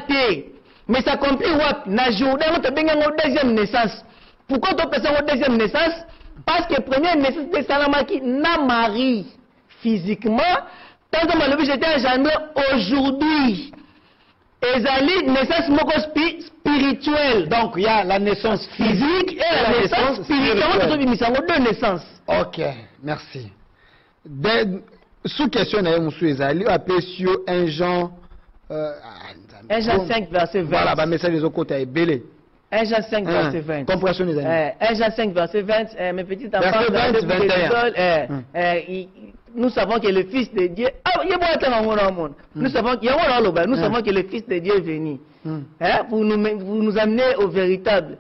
mais ça s'accomplit na jour de deuxième naissance. Pourquoi tu penses en deuxième naissance? Parce que première naissance de Salamaki na Marie physiquement, tant que j'étais engendré aujourd'hui. Ezali naissance moko spirituelle. Donc il y a la naissance physique et la naissance spirituelle. Deux naissances. Ok, merci. Sous question na monsieur Ezali appelé sur 1 Jean 5 verset 20. Voilà, bah message des autres côtés est belé. 1 Jean 5 verset 20. Compréhension des amis. 1 Jean 5 verset 20, mes petits enfants, verset 20, 21. Nous savons que le Fils de Dieu, nous savons qu'il y a nous savons que le Fils de Dieu est venu pour nous amener au véritable.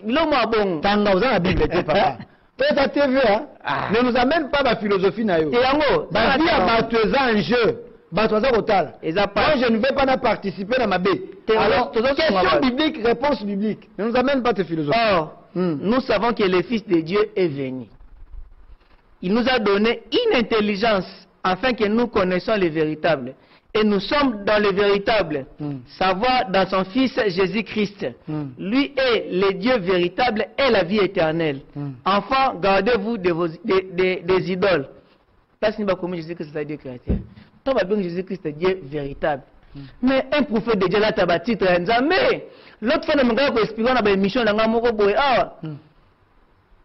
L'homme a bon. Tanga vous avez la Bible, papa. Peut-être à TV, ne nous amène pas la philosophie naïve. Bah vie à battueza en jeu. Battueza total. Moi je ne vais pas participer dans ma baie. Alors question biblique, réponse biblique. Ne nous amène pas tes philosophies. Or, nous savons que le Fils de Dieu est venu. Il nous a donné une intelligence afin que nous connaissions le véritable. Et nous sommes dans le véritable. Savoir dans son Fils Jésus-Christ. Lui est le Dieu véritable et la vie éternelle. Enfants, gardez-vous des idoles. Parce que nous Jésus-Christ est Dieu créateur. Toi, Jésus-Christ est Dieu véritable. Mais un prophète de Dieu là, tu as bâti mais l'autre fois, nous avons expliqué dans l'émission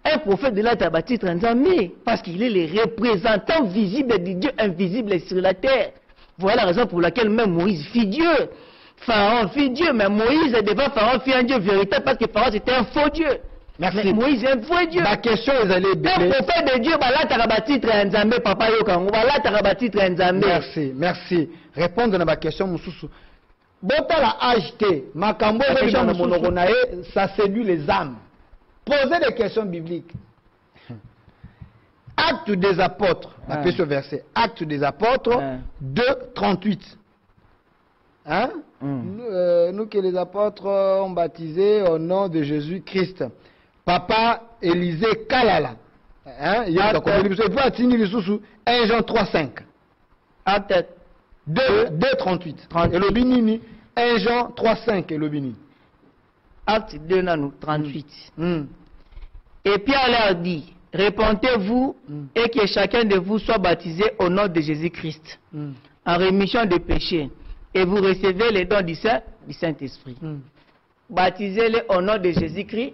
un prophète de là, tu as bâti mais parce qu'il est le représentant visible de Dieu invisible sur la terre. Voilà la raison pour laquelle même Moïse fit Dieu. Pharaon fit Dieu, mais Moïse devant Pharaon fit un Dieu véritable parce que Pharaon c'était un faux Dieu. Merci. Mais Moïse est un faux Dieu. Ma question est allée un prophète de Dieu, là tu as bâti Nzambe, papa Yokango, là tu as bâti Nzambe. Merci, merci. Répondre à ma question, Moussoussou. Bota la HT, Makambo, ça séduit les âmes. Posez des questions bibliques. Actes des apôtres, la question verset. Actes des apôtres, 2, 38. Hein? Nous que les apôtres ont baptisé au nom de Jésus-Christ. Papa Élisée Kalala. Hein? Il y a 1 Jean 3, 5. Acte 2, 38. Et le Binini, 1 Jean 3, 5 et le Binini. Acte 2, 38. Et Pierre leur dit, répentez-vous et que chacun de vous soit baptisé au nom de Jésus-Christ, en rémission des péchés, et vous recevez les dons du Saint-Esprit. Baptisez-les au nom de Jésus-Christ,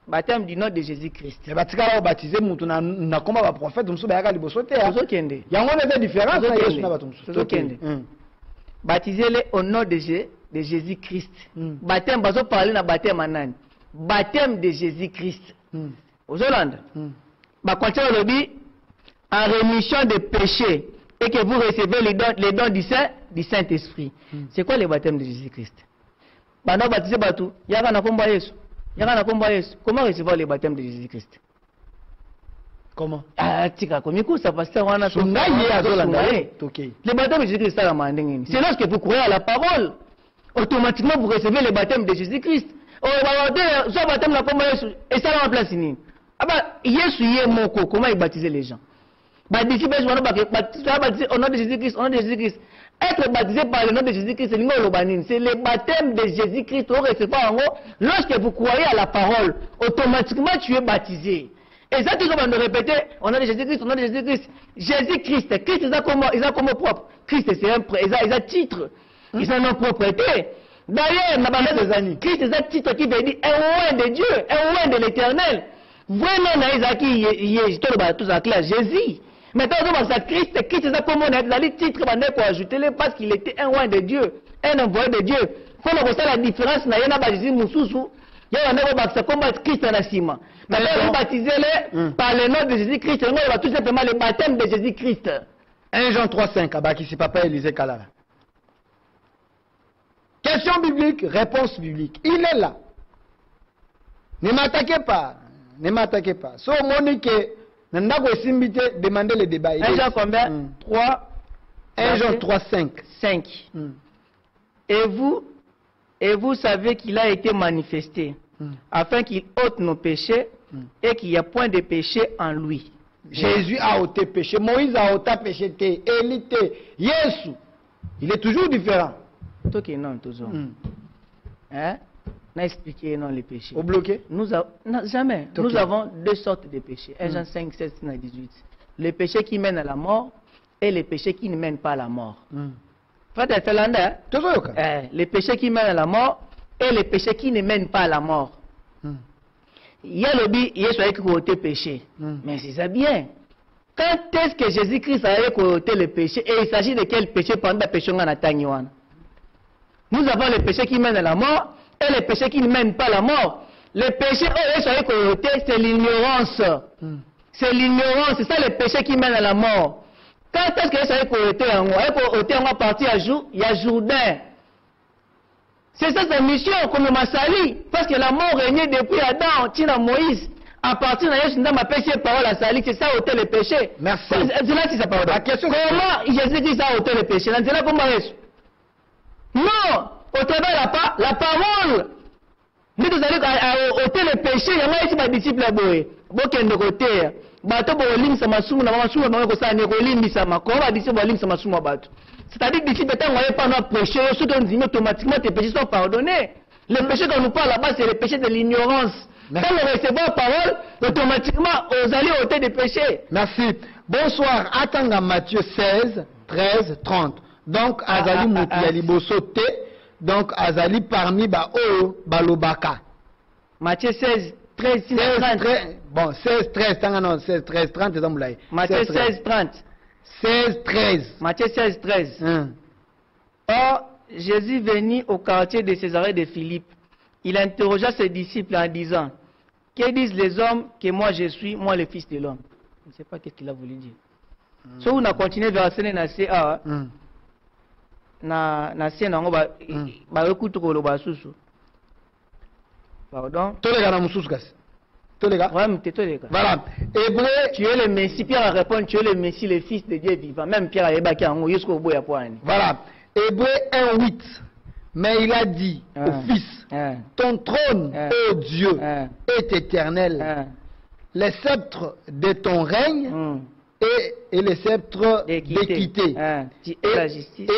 baptême du nom de Jésus-Christ. Et baptisé, na comme un prophète, nous sommes à l'ibossoté. Il y a une différence. Baptisez-les au nom de Jésus-Christ. Baptême, bazo parler na baptême anan. Baptême de Jésus-Christ. Aux Hollandes. En rémission des péchés et que vous recevez les dons du Saint-Esprit. C'est quoi le baptême de Jésus-Christ? Comment recevoir le baptême de Jésus-Christ? Comment? Le baptême de Jésus-Christ, c'est lorsque vous croyez à la parole. Automatiquement, vous recevez le baptême de Jésus-Christ. Et ça va place. Comment il baptisait les gens? Au nom de Jésus-Christ, au nom de Jésus-Christ. Être baptisé par le nom de Jésus-Christ, c'est le baptême de Jésus-Christ. Lorsque vous croyez à la parole, automatiquement tu es baptisé. Et ça, tu vas nous répéter, au nom de Jésus-Christ, au nom de Jésus-Christ. Jésus-Christ, Christ, ils ont comme propre. Christ, c'est un titre. Ils ont une propriété. D'ailleurs, Christ, c'est un titre qui veut dire un oint de Dieu, un oint de l'éternel. Vraiment, Jésus. Maintenant, Christ, c'est comme on a le titre pour ajouter parce qu'il était un oint de Dieu, un envoyé de Dieu. Il faut voir la différence. Il y a un baptême comme Christ en Assima. Mais vous baptisez par le nom de Jésus-Christ. On va tout simplement le baptême de Jésus-Christ. 1 Jean 3,5. Abaki, si papa Élisée Kalala. Question biblique, réponse biblique. Il est là. Ne m'attaquez pas. Ne m'attaquez pas. So, Monique, demandez le débat. 1 Jean combien 3. 1 Jean 3,5. 5. Et vous savez qu'il a été manifesté afin qu'il ôte nos péchés et qu'il n'y a point de péché en lui. Jésus a ôté péché. Moïse a ôté péché. Élie, Jésus. Il est toujours différent. Toi qui non, toujours. Hein? On a expliqué non les péchés. Au bloqué? Non, jamais. Nous avons deux sortes de péchés. 1 Jean 5, 16, 18. Les péchés qui mènent à la mort et les péchés qui ne mènent pas à la mort. Les péchés qui mènent à la mort et les péchés qui ne mènent pas à la mort. Il y a le but, il y a côté péché. Mais c'est ça bien. Quand est-ce que Jésus-Christ a côté le péché et il s'agit de quel péché pendant le péché en Atagnoan? Nous avons les péchés qui mènent à la mort et les péchés qui ne mènent pas à la mort. Les péchés, c'est l'ignorance. C'est l'ignorance, c'est ça les péchés qui mènent à la mort. Quand est-ce que ça a été en partie à jour? Il y a Jourdain. C'est ça sa mission, comme on m'a sali. Parce que la mort régnait depuis Adam, Tina Moïse. À partir de Jésus, ma péché parole à sali, c'est ça ôter le péché. Merci. C'est là que ça parle. Comment Jésus-Christ a ôté le péché? C'est là comment est-ce? Non, au travers la parole. Nous allons ôter le péché, il y a ici ma disciple à Boé. Bokende côté. Bato bolimisa masumu na masumu na ko sa ne kolimisa makoma disi bolimisa masumu bato. C'est-à-dire que d'ici peut-être on va pas nous prêcher, surtout on dit automatiquement tes péchés sont pardonnés. Les péchés qu'on nous parle là-bas c'est les péchés de l'ignorance. Quand on recevons la parole, automatiquement on allait ôter des péchés. Merci. Bonsoir. Atanga Matthieu 16, 13, 30. Donc azali muti ya liboso te. Donc azali parmi ba o balobaka. Matthieu 16 13, 30. Bon, 16, 13, non, 16, 13, 30, c'est ça, Matthieu 16, 30. 16, 13. Matthieu 16, 13. Or, Jésus venait au quartier de Césarée de Philippe. Il interrogea ses disciples en disant, que disent les hommes que moi je suis, moi le Fils de l'homme? Je ne sais pas ce qu'il a voulu dire. Si on a continué vers la CA, na scène, on va écouter le basusu. Pardon. Voilà. Hébreu, tu es le Messie. Pierre a répondu, tu es le Messie, le Fils de Dieu vivant. Même Pierre a ébaqué en haut jusqu'au bout. Voilà. Hébreu 1:8. Mais il a dit au Fils, ton trône, ô Dieu, est éternel. Les sceptres de ton règne et les sceptres d'équité.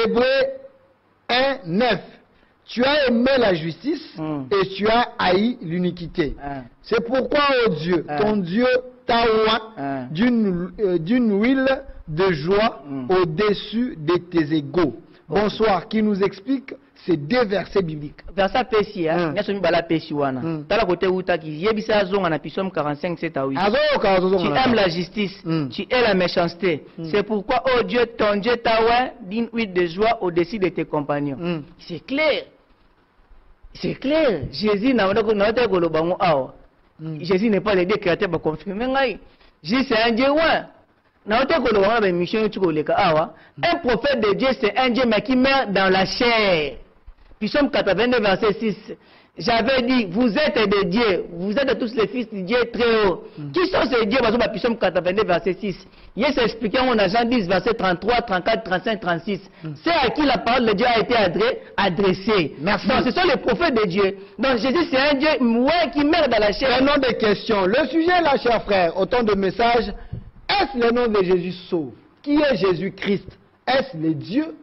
Hébreu 1:9. Tu as aimé la justice et tu as haï l'iniquité. C'est pourquoi, ô Dieu, ton Dieu t'a oint d'une huile de joie au-dessus de tes égaux. Bonsoir, qui nous explique ces deux versets bibliques. Verset Pessi, Tala côté Outaki, Yebisa Zonga, Psalm 45, 7 à 8. Tu aimes la justice, tu aimes la méchanceté. C'est pourquoi, oh Dieu, ton Dieu t'a oint d'une huile de joie au-dessus de tes compagnons. C'est clair. C'est clair. Jésus n'a pas de Jésus n'est pas le Dieu créateur pour confirmer. Jésus c'est un Dieu. Un prophète de Dieu c'est un Dieu mais qui meurt dans la chair. Psaume 89 verset 6. J'avais dit, vous êtes des dieux, vous êtes tous les fils de Dieu très haut. Qui sont ces dieux? Psaume 89 verset 6. Il s'est expliqué en Jean 10 verset 33, 34, 35, 36. C'est à qui la parole de Dieu a été adressée. Merci. Donc ce sont les prophètes de Dieu. Donc Jésus c'est un Dieu qui meurt dans la chair. Prenons des questions. Le sujet là, chers frères, autant de messages. Est-ce le nom de Jésus sauve? Qui est Jésus-Christ? Est-ce le Dieu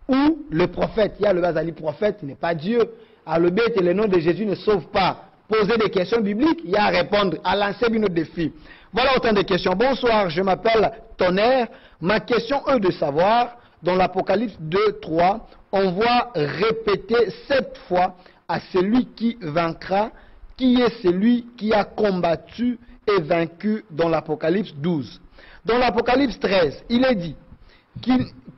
ou le prophète? Il y a le Bazali prophète, il n'est pas Dieu. À le bête, le nom de Jésus ne sauve pas. Poser des questions bibliques, il y a à répondre, à lancer une autre défi. Voilà autant de questions. Bonsoir, je m'appelle Tonnerre. Ma question est de savoir, dans l'Apocalypse 2, 3, on voit répéter 7 fois à celui qui vaincra, qui est celui qui a combattu et vaincu dans l'Apocalypse 12. Dans l'Apocalypse 13, il est dit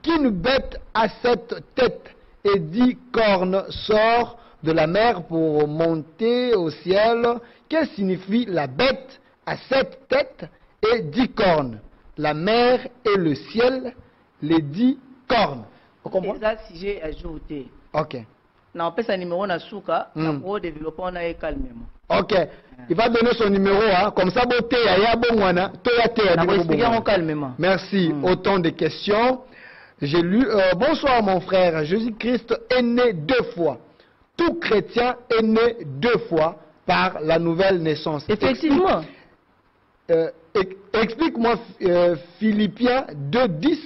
qu'une bête à 7 têtes et 10 cornes sort de la mer pour monter au ciel. Que signifie la bête à 7 têtes et 10 cornes? La mer et le ciel, les 10 cornes. Vous comprenez? Ça, si j'ai ajouté. Ok. Non, on peut un numéro na souka, pour développer on a calmement. Ok. Il va donner son numéro, hein. Comme ça, beauté, il y a bon moana. Calmement. Merci. Autant de questions. J'ai lu. Bonsoir, mon frère. Jésus-Christ est né 2 fois. Tout chrétien est né 2 fois par la nouvelle naissance. Effectivement. Explique-moi, Philippiens 2:10,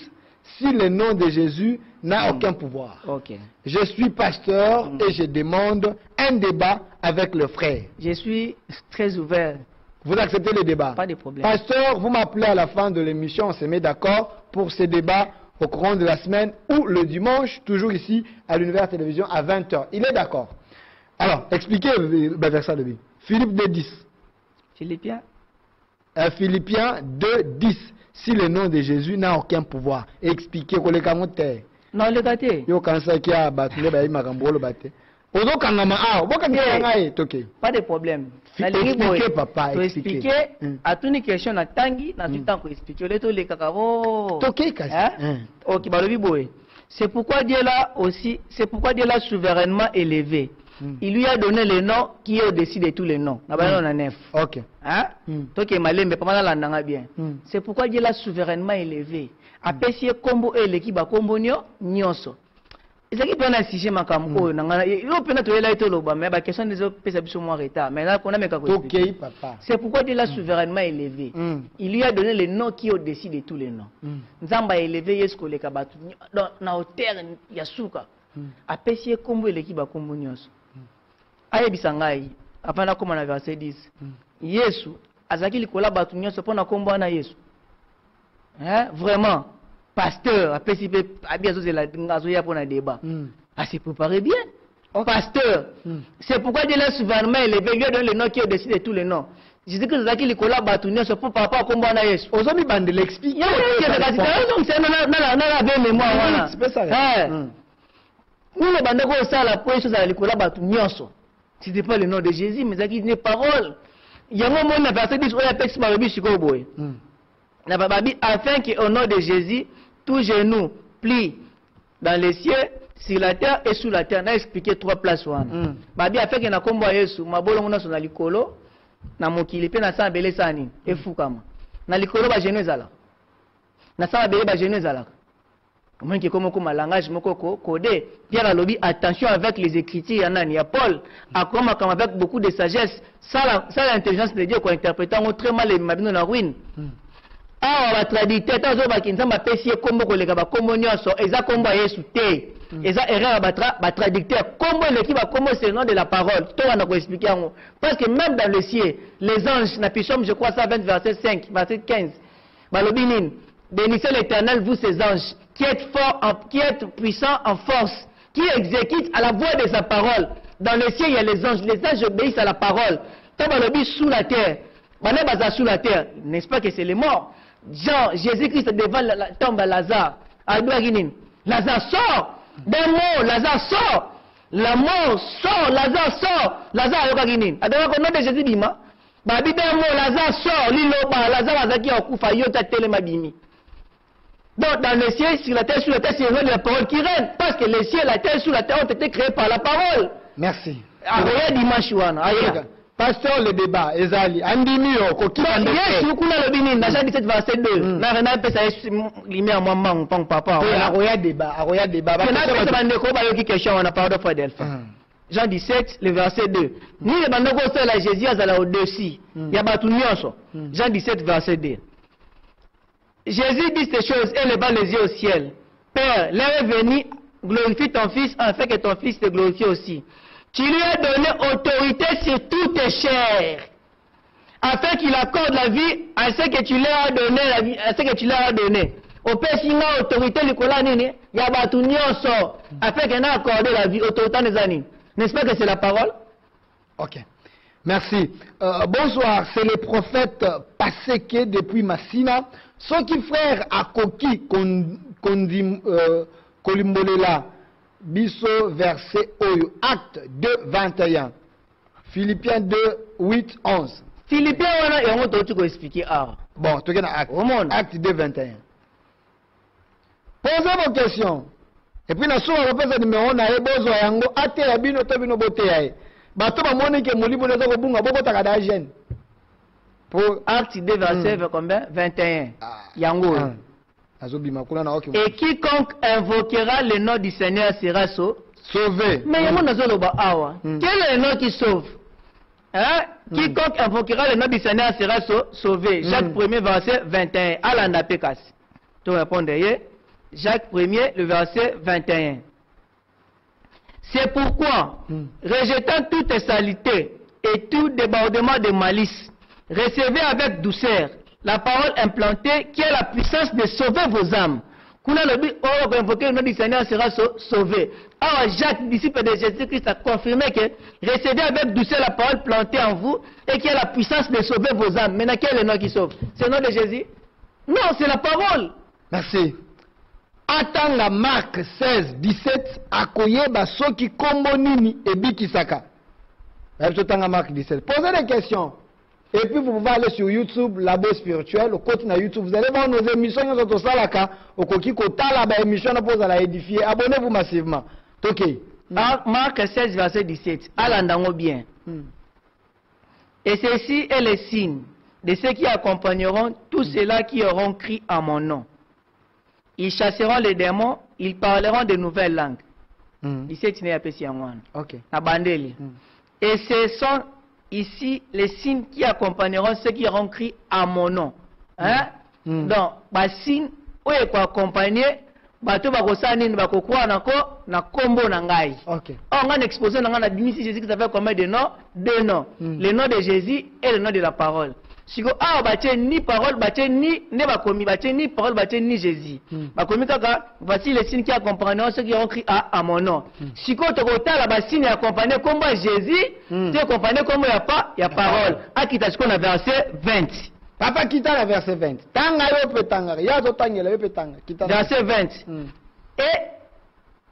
si le nom de Jésus n'a aucun pouvoir. Ok. Je suis pasteur et je demande un débat avec le frère. Je suis très ouvert. Vous acceptez le débat? Pas de problème. Pasteur, vous m'appelez à la fin de l'émission, on se met d'accord pour ce débat au courant de la semaine ou le dimanche, toujours ici à l'Univers Télévision à 20h. Il est d'accord. Alors, expliquez verset de vie. Philippe 2:10. Philippiens. Philippiens 2:10. Si le nom de Jésus n'a aucun pouvoir. Expliquez quoi les camotes. Non, le gâté. Yo kansa qui a battu le baï makambolo batte. Ozo kangama ah, boka ngai toke. Pas de problème. Expliquez papa, expliquer à toutes les questions na tangi na tout temps ko expliquer le to le kakavo. Toke kasi. OK, balobi boy. C'est pourquoi Dieu l'a souverainement élevé. Il lui a donné le nom qui est au-dessus de tous les noms. Ok. Hein? C'est pourquoi Dieu l'a souverainement élevé. Apprécié combo et l'équipe à combo nyonso. Et ce qui peut un sujet makambo. Il peut être là et tout le bas, mais la question des autres peut être moins retard. Mais là, on a ok, papa. C'est pourquoi Dieu l'a souverainement élevé. Il lui a donné le nom qui est au-dessus de tous les noms. Nzamba a élevé Yesko le kabatu. Dans la hauteur, Yasuka. Apprécié combo et l'équipe à combo nyonso. Ayebisa ngai apana koma na verset 10 Yesu azaki likola batu nyonso pona kombo na Yesu vraiment pasteur apesi pe abiazo zela ngazo ya pona débat a se préparer bien pasteur c'est pourquoi Dieu l'a souverainement élevé lui donne le nom qui est au-dessus de tous les noms je dis que azaki likola batu nyonso pour papa kombo na Yesu ozomi bande l'explique na bien mémoire wana c'est ça nous le bande ko sala po Yesu za likola batu nyonso. Ce n'est pas le nom de Jésus, mais c'est une parole. Il y a un moment où la personne dit afin qu'au nom de Jésus, tout genou plie dans les cieux, sur la terre et sous la terre. On a expliqué 3 places. Babi afin que na kombo Yesu, mabolo mona so na likolo, na mokili pe na sa bele sani, e fukama. Na likolo ba genou ezala. Na sa bele ba genou ezala. Comment que comme langage moko codé Pierre a lobby attention avec les écritures il y a Paul a comme avec beaucoup de sagesse ça l'intelligence de Dieu qu'on interprétant très mal les mabino na ruine ah la traducteur tazo ba kinzamba pesi kombo ko leka ba kombo nyonso eza kombo Yesu te eza erreur ba traducteur kombo l'équipe ba kombo c'est le nom de la parole to wana ko expliquer parce que même dans le ciel les anges na Psaume je crois ça 20 verset 5 verset 15 ba lobby nin bénissez l'Éternel vous ses anges qui est puissant en force, qui exécute à la voix de sa parole. Dans le ciel, il y a les anges obéissent à la parole. Quand on le sous la terre, sous la terre, n'est-ce pas que c'est les morts? Jean, Jésus-Christ devant la tombe à Lazare. Lazare sort. D'un mot, Lazare sort. La mort sort, Lazare sort. Lazare yokaginin. Alors au nom de Jésus bima, babi d'un mot, Lazare sort. Liloba, Lazare azaki okufa yota telemabimi. Donc dans le ciel, sur la terre, c'est la parole qui règne. Parce que le ciel, la terre, sous la terre ont été créés par la parole. Merci. Pasteur, le débat, Ezali, Andimio, Koki, Yes, vous connaissez le Binin, dans 17 verset 2. N'a rien à faire, c'est limé à moi, mon papa. Aroya débat. On a parlé de Philadelphie. Jean 17, le verset 2. Ni le bandoko c'est la Jésus à au-dessus. Il y a battu Jean 17, verset 2. Jésus dit ces choses et leva les yeux au ciel. Père, l'heure est venue, glorifie ton fils afin que ton fils te glorifie aussi. Tu lui as donné autorité sur toutes tes chairs, afin qu'il accorde la vie à ce que tu leur as donné, la vie, à ce que tu leur as donné. Au père, sinon, autorité, il y a battu nyonso, afin qu'il ait accordé la vie, autorité des années. N'est-ce pas que c'est la parole? Ok. Merci. Bonsoir, c'est le prophète Paseke depuis Massina. Ce qui frère Akoki Kolimbolela, biso verset oyo acte 2 21 Philippiens 2 8 11 Philippiens wana yango to ko expliquer ah bon to kena acte 2 21 posez vos questions et puis na soa repesa numéro na ebozo yango ate ya bino to bino bote yae bato ba moni ke molimo neza ko bunga boko takada jeune pour acte 2 verset combien 21 yango et quiconque invoquera le nom du Seigneur sera sauvé. Mais yango nazoloba awa quel est le nom qui sauve? Hein? Quiconque invoquera le nom du Seigneur sera sauvé. Jacques 1er verset 21 alanda pekas to répondre Jacques 1er le verset 21. C'est pourquoi rejetant toute saleté et tout débordement de malice, recevez avec douceur la parole implantée qui a la puissance de sauver vos âmes. Kuna le but, oh, invoquer le nom du Seigneur sera sauvé. Alors Jacques, disciple de Jésus-Christ, a confirmé que recevez avec douceur la parole plantée en vous et qui a la puissance de sauver vos âmes. Maintenant, quel est le nom qui sauve? C'est le nom de Jésus? Non, c'est la parole. Merci. Atanga Marc 16, 17, akoyeba soki kombo nini ebikisaka. Atanga Marc 17. Posez des questions. Et puis vous pouvez aller sur YouTube, Labo Spirituel, au côté de YouTube. Vous allez voir nos émissions, nous sommes salaka, au côté de la émission, nous allons édifier. Abonnez-vous massivement. Ok. Marc 16, verset 17. Allons bien. Et ceci est le signe de ceux qui accompagneront tous ceux-là qui auront crié à mon nom. Ils chasseront les démons, ils parleront de nouvelles langues. 17 n'est pas si ok. Et ce sont ici les signes qui accompagneront ceux qui auront crié à mon nom. Hein? Donc, les signes où ils vont accompagner, bato bakosani bakokwa nako na kombo na ngai. OK. On a exposé dans la Bible Jésus qui avait combien de noms? Deux noms. Le nom de Jésus et le nom de la parole. Siko ah batie ni parole, batie ni ne bakomi, batie ni parole, batie ni Jésus. Bakomi kaka voici les signes qui accompagneront ceux qui ont crié à mon nom. Siko tokota la basine accompagné comme Jésus, tu accompagné comme il y a parole. Akita siko na verset 20. Papa kita la verset 20. Tanga yo pe tanga, ya to tangela yo pe tanga. Verset 20.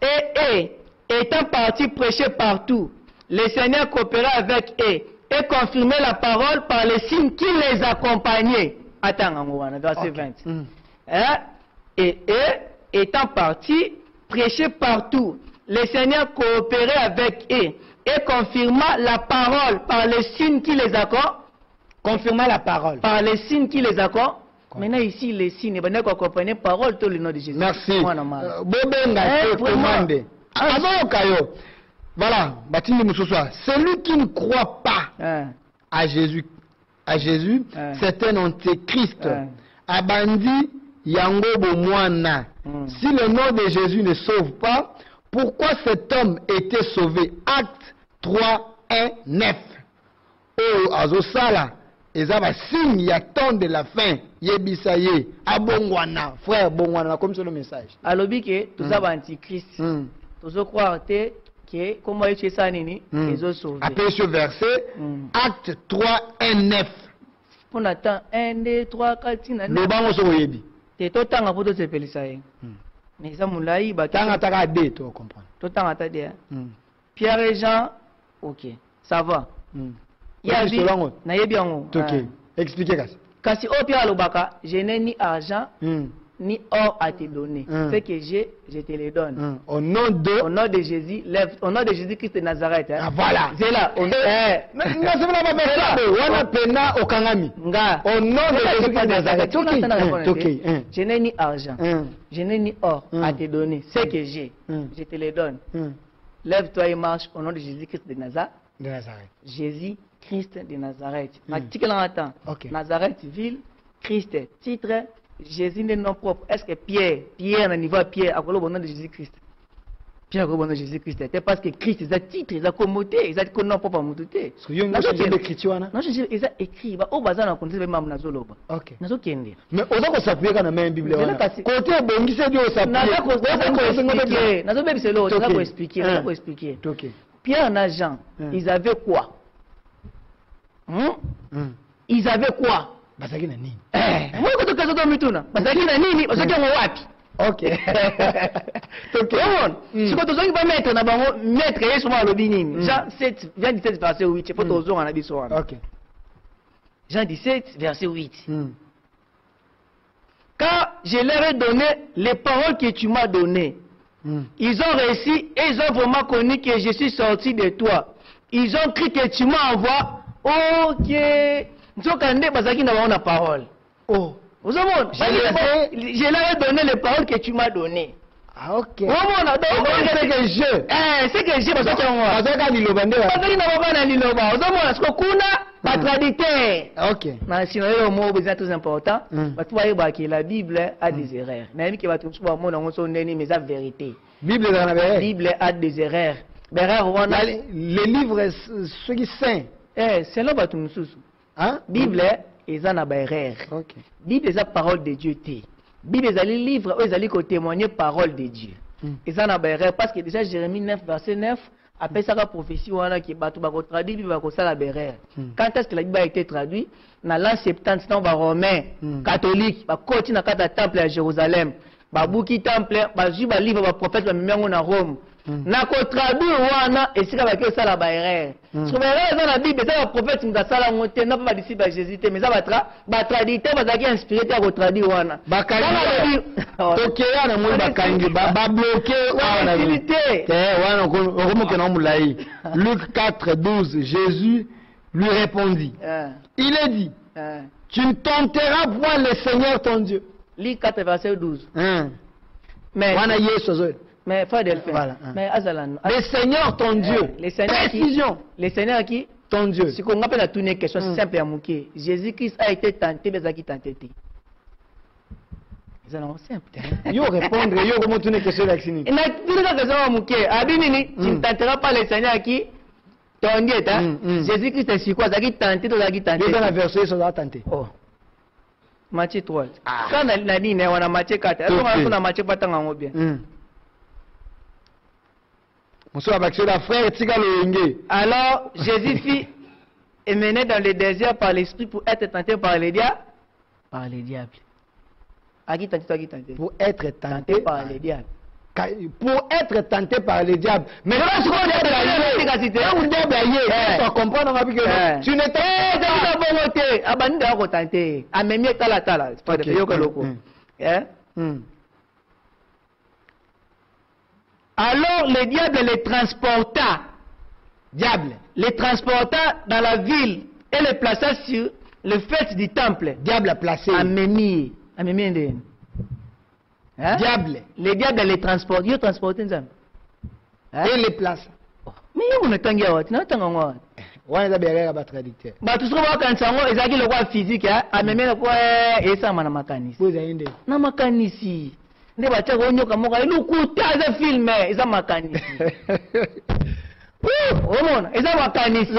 Et étant parti prêcher partout, le Seigneur coopérait avec eux et confirmait la parole par les signes qui les accompagnaient. Attends, verset 20. Et étant parti prêcher partout, le Seigneur coopérait avec eux et confirma la parole par les signes qui les accompagnaient. Confirma la parole. Par les signes qui les accompagnent. Maintenant ici, les signes, ils vont accompagner parole tout le nom de Jésus. Merci. Bobenga, commandé. Voilà, celui qui ne croit pas à Jésus, c'est un antéchrist. Abandi yango bomwana. Si le nom de Jésus ne sauve pas, pourquoi cet homme était sauvé? Acte 3, 1, 9. Oh, azosala. Et ça va signe, il y a tant de la fin. Yebisaye, abongwana, frère bongwana, comme c'est le message. Alors, que tout ça va antichrist. Tout ça croire que, comment est-ce ça, nini, ils ont sauvé. Après ce verset, acte 3, 1, 9. On attend 1, 2, 3, 4, 5, 9. Le banc au yebi. C'est tout temps à vous de se féliciter. Mais ça, moulaï, bah, tant à ta tu comprends. Tout temps à ta Pierre et Jean, ok, ça va. Expliquez. Kasi au Pierre Lobaka, je n'ai ni argent ni or à te donner. Ce que j'ai, je te le donne. Au nom de Jésus, au nom de Jésus-Christ de Nazareth. Ah voilà. C'est là. Au nom de Jésus de Nazareth. Je n'ai ni argent, je n'ai ni or à te donner. Ce que j'ai, je te le donne. Lève-toi et marche au nom de Jésus-Christ de Nazareth. Jésus Christ de Nazareth. Nazareth, ville, Christ, titre, Jésus n'est non propre. Est-ce que Pierre, on y va Pierre, à quoi le nom de Jésus-Christ? Pierre, au nom de Jésus-Christ. C'est parce que Christ, il a titre, il a commoté, il a non propre à moutoté. Non, il a écrit, au bazar, on connaît même Nazoloba. Ok. Nazokende. Mais on a s'appuyer quand même Bible. Côté bon, c'est Dieu s'appuyer. Nazobé, c'est l'autre, ça pour expliquer. Ok. Pierre et Jean, ils avaient quoi? Ils avaient quoi? Basaki na nini? Moi, quand tu as dit, Basaki na nini? Basaki na wapi? Ok. Ok. Si quand on va mettre na bango mettre Yesu ma lobinini. Jean 7 verset 8, faut tozonga na biso wana. Ok. Jean 17 verset 8. Car je leur ai donné les paroles que tu m'as données. Ils ont réussi et ils ont vraiment connu que je suis sorti de toi. Ils ont cru que tu m'as envoyé. Ok. Nzokande bazaki na bango na parole. Oh. Je leur ai donné les paroles que tu m'as données. Ah, ok. C'est que je. C'est que je. Parce que ok. Sinon, le mot est très important. La Bible a des erreurs. Mais la Bible a des erreurs. Bible a des erreurs. Les livres, ceux qui saints. C'est là que nous sommes. Bible est une erreur. Bible est la parole de Dieu. Bible est un livre où ils ont témoigner parole de Dieu. Ils ont une erreur parce que déjà Jérémie 9 verset 9 après ça la prophétie qui va traduire Bible va la erreur. Quand est-ce que la Bible a été traduite dans l'an 70 dans les Romains catholiques va continuer dans le temple à Jérusalem. Ba buki temple ba juba livre ba prophète ba mimengo na Rome. Na ko traduire wana esika ba ke sala ba erreur. So ba erreur dans la Bible ça ba prophète nga sala ngote na ba disciple ba Jésus te mais ça ba traduire ba zaki inspiré ta ko traduire wana. Ba kangi. OK yana mo ba kangi ba bloquer wana vérité. Wana ko mo ke na mulai. Luc 4:12 Jésus lui répondit. Il est dit tu ne tenteras point le Seigneur ton Dieu. Luc 4 verset 12. Mais frère Delphin. Voilà. Mais Azalan. Le Seigneur ton Dieu. Le Seigneur précision. Le Seigneur qui ton Dieu. Si on appelle la tourner quelque chose simple à mouquer. Jésus-Christ a été tenté mais qui tenté. C'est simple. Yo répondre yo comment tourner question d'accini. Et na tourner question à mouquer. Abinini, tu ne tenteras pas le Seigneur qui ton Dieu Jésus-Christ est quoi ça qui tenté to ça qui tenté. Dans la verset ça doit tenter. Oh. Matthieu 3. Quand on a dit on a Matthieu 4. Est-ce qu'on a Matthieu pas tant bien? Alors Jésus fit et mené dans le désert par l'esprit pour être tenté par les diables. Par les diables. À qui tenté? Pour être tenté par les diables. Pour être tenté par les diables. Mais là, tu comprends que tu n'es alors le diable les transporta. Les transporta dans la ville et les plaça sur le fait du temple. Diable a placé. Amémie. Diable. Les diables les transportent. Ils transportent ça. Et les placent. Mais on est tangué. Non, tangué. On est d'abord à traducteur. Bah tout ce qu'on voit quand ça, ils ont le roi physique. Amémie le quoi et ça mana makanisi. Vous avez une. Na makanisi. Ne ba tchako nyoka moka. Ils coûtent à film. Ils ont makanisi. Oh, ils ont makanisi. Non,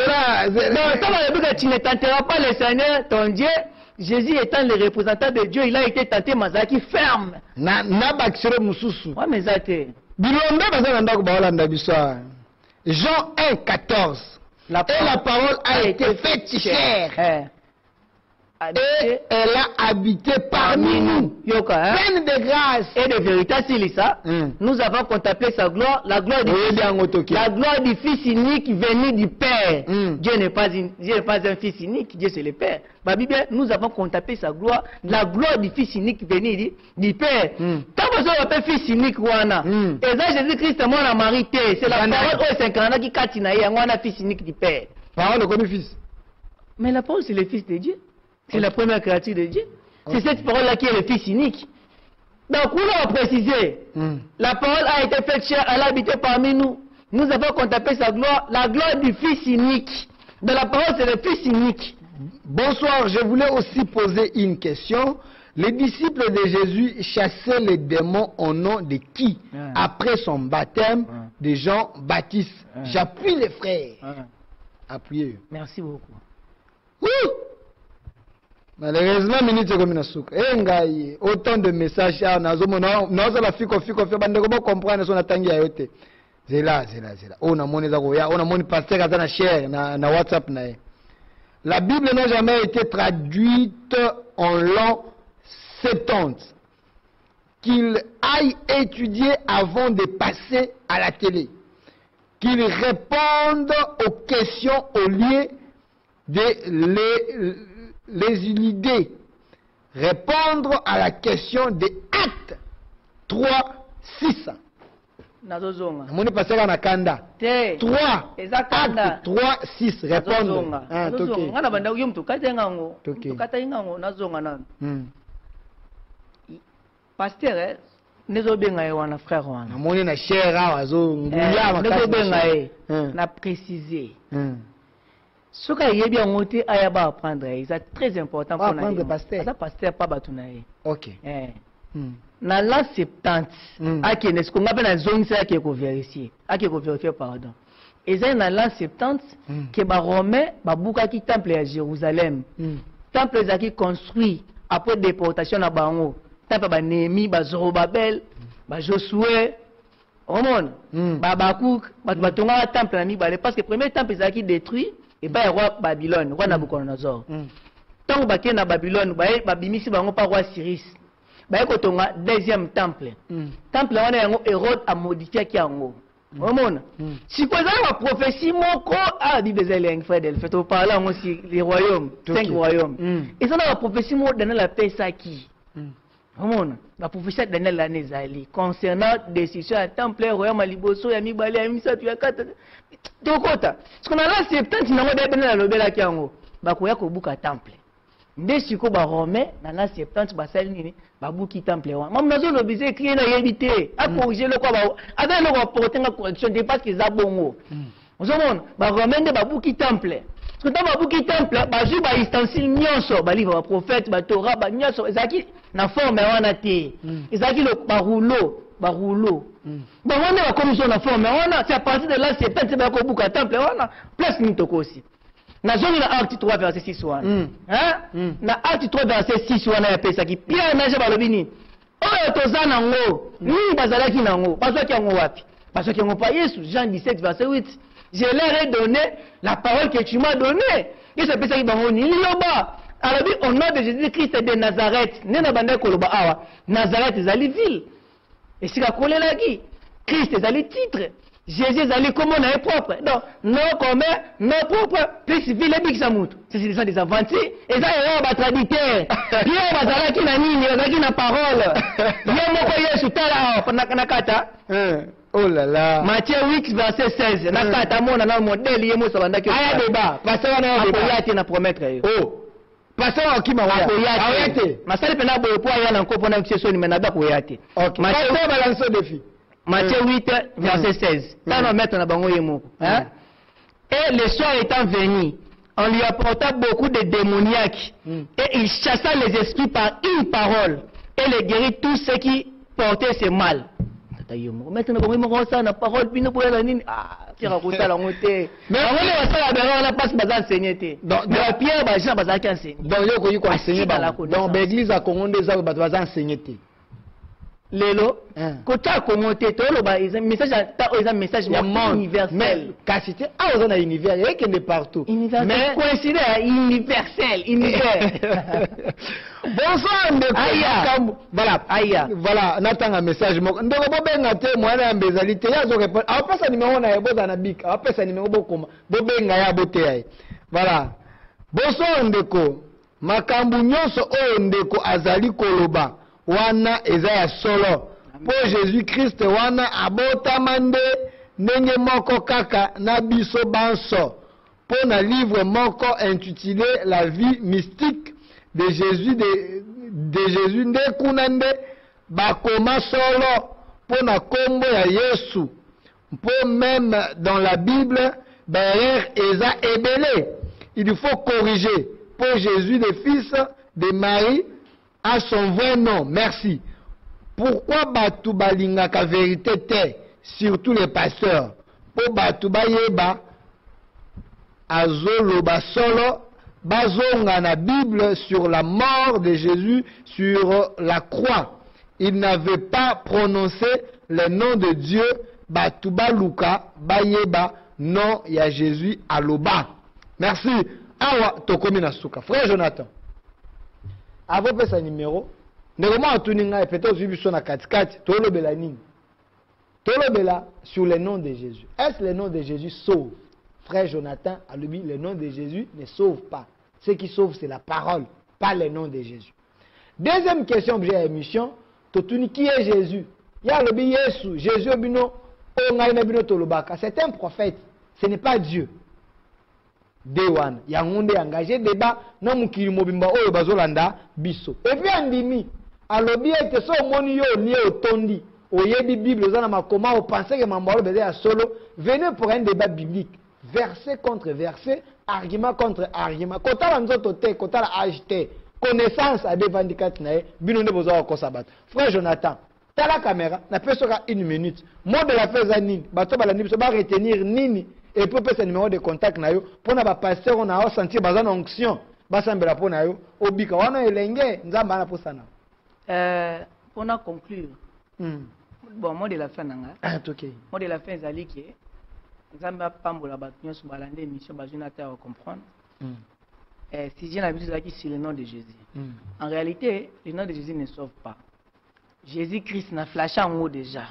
ça va dire que tu ne tenteras pas le Seigneur, ton Dieu. Jésus étant le représentant de Dieu, il a été tenté Mazaki ferme. Na bakisere mususu. Ouais mais ça t'es. Bilombe bazana ndako baolanda biswa. Jean 1:14. Et la parole a été faite chair. Et elle a habité parmi nous. Pleine de grâce et de vérité. C'est ça. Nous avons contemplé sa gloire, la gloire du Fils unique venu du Père. Dieu n'est pas un Fils unique, Dieu c'est le Père. La Bible, nous avons contemplé sa gloire, la gloire du Fils unique venu du Père. Tant que ça appelle Fils unique, wana. Et ça Jésus-Christ moi la marité. C'est la parole au 50 qui katinaï, wana Fils unique du Père. Parole comme Fils. Mais la parole c'est le Fils de Dieu. C'est la première créature de Dieu. C'est cette parole-là qui est le Fils unique. Donc, on a précisé, la parole a été faite chair, elle a habité parmi nous. Nous avons contemplé sa gloire, la gloire du Fils unique. De la parole, c'est le Fils unique. Bonsoir, je voulais aussi poser une question. Les disciples de Jésus chassaient les démons au nom de qui? Après son baptême de Jean-Baptiste. J'appuie les frères. Appuyez. Merci beaucoup. Malheureusement, minute comme une soupe. Et autant de messages, non, la fico, bande comment comprendre son attendu à yote. C'est là. On a mon pasteur à la chair, na WhatsApp na. La Bible n'a jamais été traduite en langue 70. qu'ils aillent étudier avant de passer à la télé. Qu'ils répondent aux questions au lieu de les éluder. Répondre à la question de Actes 3, 6. On est passé à Kanda. 3, Actes 3, 6. Répondre. Pasteur, nous avons frère. Amoni na cher azo nguya makasi. Na préciser. Ce qu'il y a bien monté à apprendre, c'est très important pour apprendre pasteur. Ça pasteur pas batunaye. OK. Na l'an 70, à qui est-ce qu'on appelle la zone ça qui est vérifier, à qui est vérifier pardon. Et c'est dans l'an 70 que les Romains babuka qui temple à Jérusalem. Temple qui construit après déportation à Bango. Temple ba Néhémie, ba Zorobabel, ba Josué, Omon, ba Bakouk, ba tonga temple na mibale parce que premier temple qui détruit et ba roi Babylone, roi Nabucodonosor. Tant ba ke na Babylone, ba bimisi bango pa roi Cyrus. Ba ko tonga deuxième temple. Temple wana yango Hérode a modifié ki yango. Omon. Si quoi ça la prophétie moko a dit des élèves frère del fait au parler aussi les royaumes, 5 royaumes. Et ça la prophétie moko dans la paix ça qui la prophétie de l'année Zali concernant décision à temple royaume liboso ya mibale ya misatu ya kata tokota ce qu'on a là 70 na ngode bena lobela kiango bakoya ko buka temple nde siko ba romain na la 70 basali nini babuki temple wa mam nazo lobize écrit na yebité a corriger le quoi ba avec le rapporter la correction de parce que za bongo ozomona ba romain de babuki temple. Parce que dans le temple, il y a des ustensiles, des livres, des prophètes, des Torah, des nyonso, ils na forme wana te. Ils ont le rouleau. Bon, on a comme ça na forme wana, c'est à partir de là c'est peut-être c'est ko buka temple wana, place ni toko aussi. Na zone na Acte 3 verset 6 wana. Hein? Na Acte 3 verset 6 wana ya pesa ki Pierre na je balobini. Oyo tozana ngo, ni bazalaki nango, bazwaki yango wapi? Bazwaki yango pa Yesu, Jean 17 verset 8. Je leur ai donné la parole que tu m'as donnée. Et c'est pour ça qu'ils m'ont dit, alors, au nom de Jésus-Christ de Nazareth, Nazareth est la ville. Et si la colère là, Christ est le titre. Jésus est allé comme on est propre. Donc, non commun, non propre, plus ville et big samout. C'est des avantis. Et ça, il y a un traditeur. Il y a un qui n'a ni, il y a une parole. Il y a un moyen sur terre, Nakata. Oh là là. Matthieu 8 verset 16. Nakata mona na modèle yemo sabandaki. Aya débat. Pasteur na débat. Akoyate na promettre yo. Oh. Pasteur akima wa. Akoyate. Masali pena boyo po ya na nkopo na kiseso ni menaba koyate. OK. Pasteur balance au défi. Matthieu 8 verset 16. Tano mettre na bango yemo. Hein? Et le soir étant venu, on lui apporta beaucoup de démoniaques et il chassa les esprits par une parole et les guérit tous ceux qui portaient ce mal. Maintenant, on ça na parole puis nous pour la nini tira ko sala ngote mais on est ça la on a pas bazan enseigner donc Pierre ba Jean bazan ki enseigner donc yo ko yiko enseigner donc l'église a Congo des ba bazan enseigner lelo kota Congo te to lo ba message ta o message universel kasité a on a univers et qui est partout mais coïncide universel univers. Bonsoir ndeko voilà voilà natanga message moko ndeko bobenga te mwana ya mbezalité yazo répondre a pesa numéro na yeboza na bik a pesa numéro bokoma bobenga ya boteya voilà bonsoir ndeko makambu nyonso oyo ndeko azali koloba wana eza ya solo po Jésus Christ wana abotama nde ndenge moko kaka na biso banso po na livre moko intitulé la vie mystique de Jésus nde kuna nde bakoma solo po na kombo ya Yesu po même dans la Bible derrière eza ebele il faut corriger pour Jésus le fils de Marie à son vrai nom. Merci. Pourquoi batu balingaka vérité te, surtout les pasteurs? Po batu bayeba azoloba solo bazonga na Bible sur la mort de Jésus sur la croix. Il n'avait pas prononcé le nom de Dieu. Batu baluka bayeba nom ya Jésus aloba. Merci. Awa tokomi na suka. Frère Jonathan. Avez-vous fait sa numéro? ndeko atuninga peut-être ozubiso na katikati tolobela nini tolobela sur le nom de Jésus. Est-ce le nom de Jésus sauve? Frère Jonathan a dit le nom de Jésus ne sauve pas. Ce qui sauve c'est la parole, pas le nom de Jésus. Deuxième question objet à émission, totuni qui est Jésus? Il y a le Jésus, Jésus bino bino tolobaka, c'est un prophète, ce n'est pas Dieu. Dewan, yangonde engagé débat na mukiri mobimba oyo bazolanda biso. Et puis andimi alobi ete so moni yo lié otondi, oyebi Bible ozana makoma o penser que mambalo beze ya solo, venez pour un débat biblique, verset contre verset, argument contre argument. Kotala nzoto te, kotala ajte, connaissance à des vandicats nae, bino ne bozo ko sabat. Frère Jonathan, t'as la caméra, na pesoka 1 minute. Mot de la feza nini, bato balandi biso ba retenir nini. Et puis, ce numéro de contact, pour ne pas passer, on a senti une onction. Basambela pour na yo, obika wana elenge, nzamba na posana. Pour na conclure. Bon, mot de la fin nanga. OK. Mot de la fin zali ke nzamba pambola batnyo so balande mission bazuna ta comprendre. Si j'ai l'habitude de dire sur le nom de Jésus. En réalité, le nom de Jésus ne sauve pas. Jésus-Christ n'a flashé en haut déjà.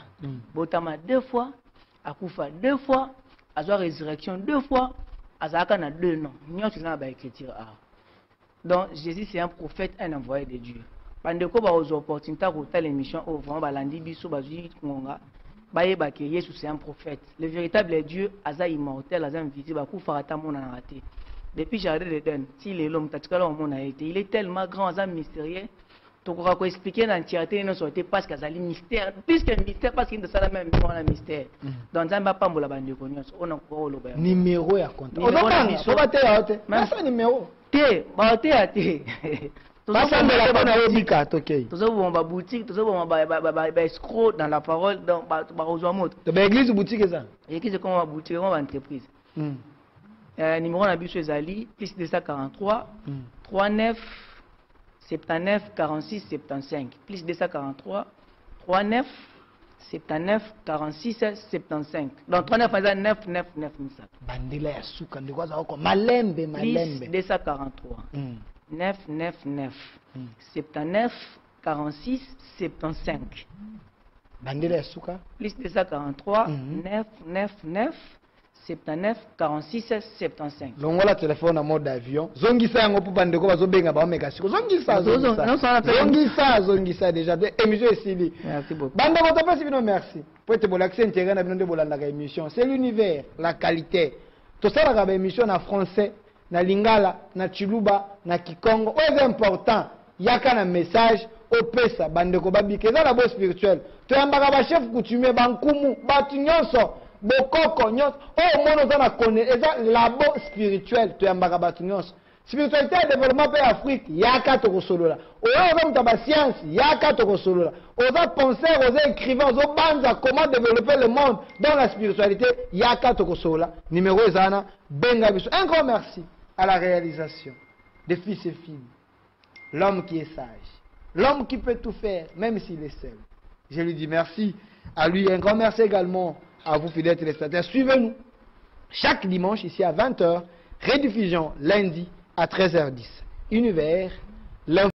Botama 2 fois, akufa 2 fois. À la résurrection 2 fois, à Zakana 2 noms. Donc Jésus c'est un prophète, un envoyé de Dieu. Pendant que aux opportunités de l'émission, au vraiment balandi biso bazu konga, baye ba que Jésus c'est un prophète. Le véritable Dieu, aza immortel, aza invisible, ku farata mona raté. Depuis jardin d'Éden, si l'homme tatikala on a été, il est tellement grand, aza mystérieux. Donc, on va expliquer l'entièreté de notre parce qu'il y a un mystère. Plus qu'un mystère, parce qu'il y a un mystère. Donc, on ne va pas me le on a encore le numéro à compter. On va te numéro. T, boutique, escroc dans la parole, dans l'église ou boutique ça? L'église comme boutique, comme entreprise. Numéro on a vu sur Ali, plus 243, 39. 79 46 75 plus 243 39 79 46 75 donc 39 9 9 9 bandila ya suka ndiko za ko malembe plus 243 9 9 9 79 46 75 bandila ya suka plus 243 9 9 9 79 46 75. Longola téléphone en mode avion. Zongisa yango pour bandeko bazobenga ba omega siko. Zongisa déjà émission ici. Merci beaucoup. Bandeko to pesi bino merci. Pour te bolaxer intérêt na bino de bolanda ka émission. C'est l'univers, la qualité. To sala ka émission na français, na lingala, na chiluba, na kikongo. C'est important. Yaka na message au pesa bandeko babike za la bo spirituel. To yambaka ba chef coutumier bankumu, batu nyonso. Bokoko nyos oh mono za na connaît eza labo spirituel to yambaka batu nyos spiritualité et développement pe Afrique yaka to kosolola oyo za mutaba science yaka to kosolola oza penseur oza écrivain oza banza comment développer le monde dans la spiritualité yaka to kosolola numéro ezana benga biso un grand merci à la réalisation des fils et filles l'homme qui est sage l'homme qui peut tout faire même s'il est seul je lui dis merci à lui un grand merci également à vous fidèles téléspectateurs. Suivez-nous chaque dimanche ici à 20h, rediffusion lundi à 13h10. Univers,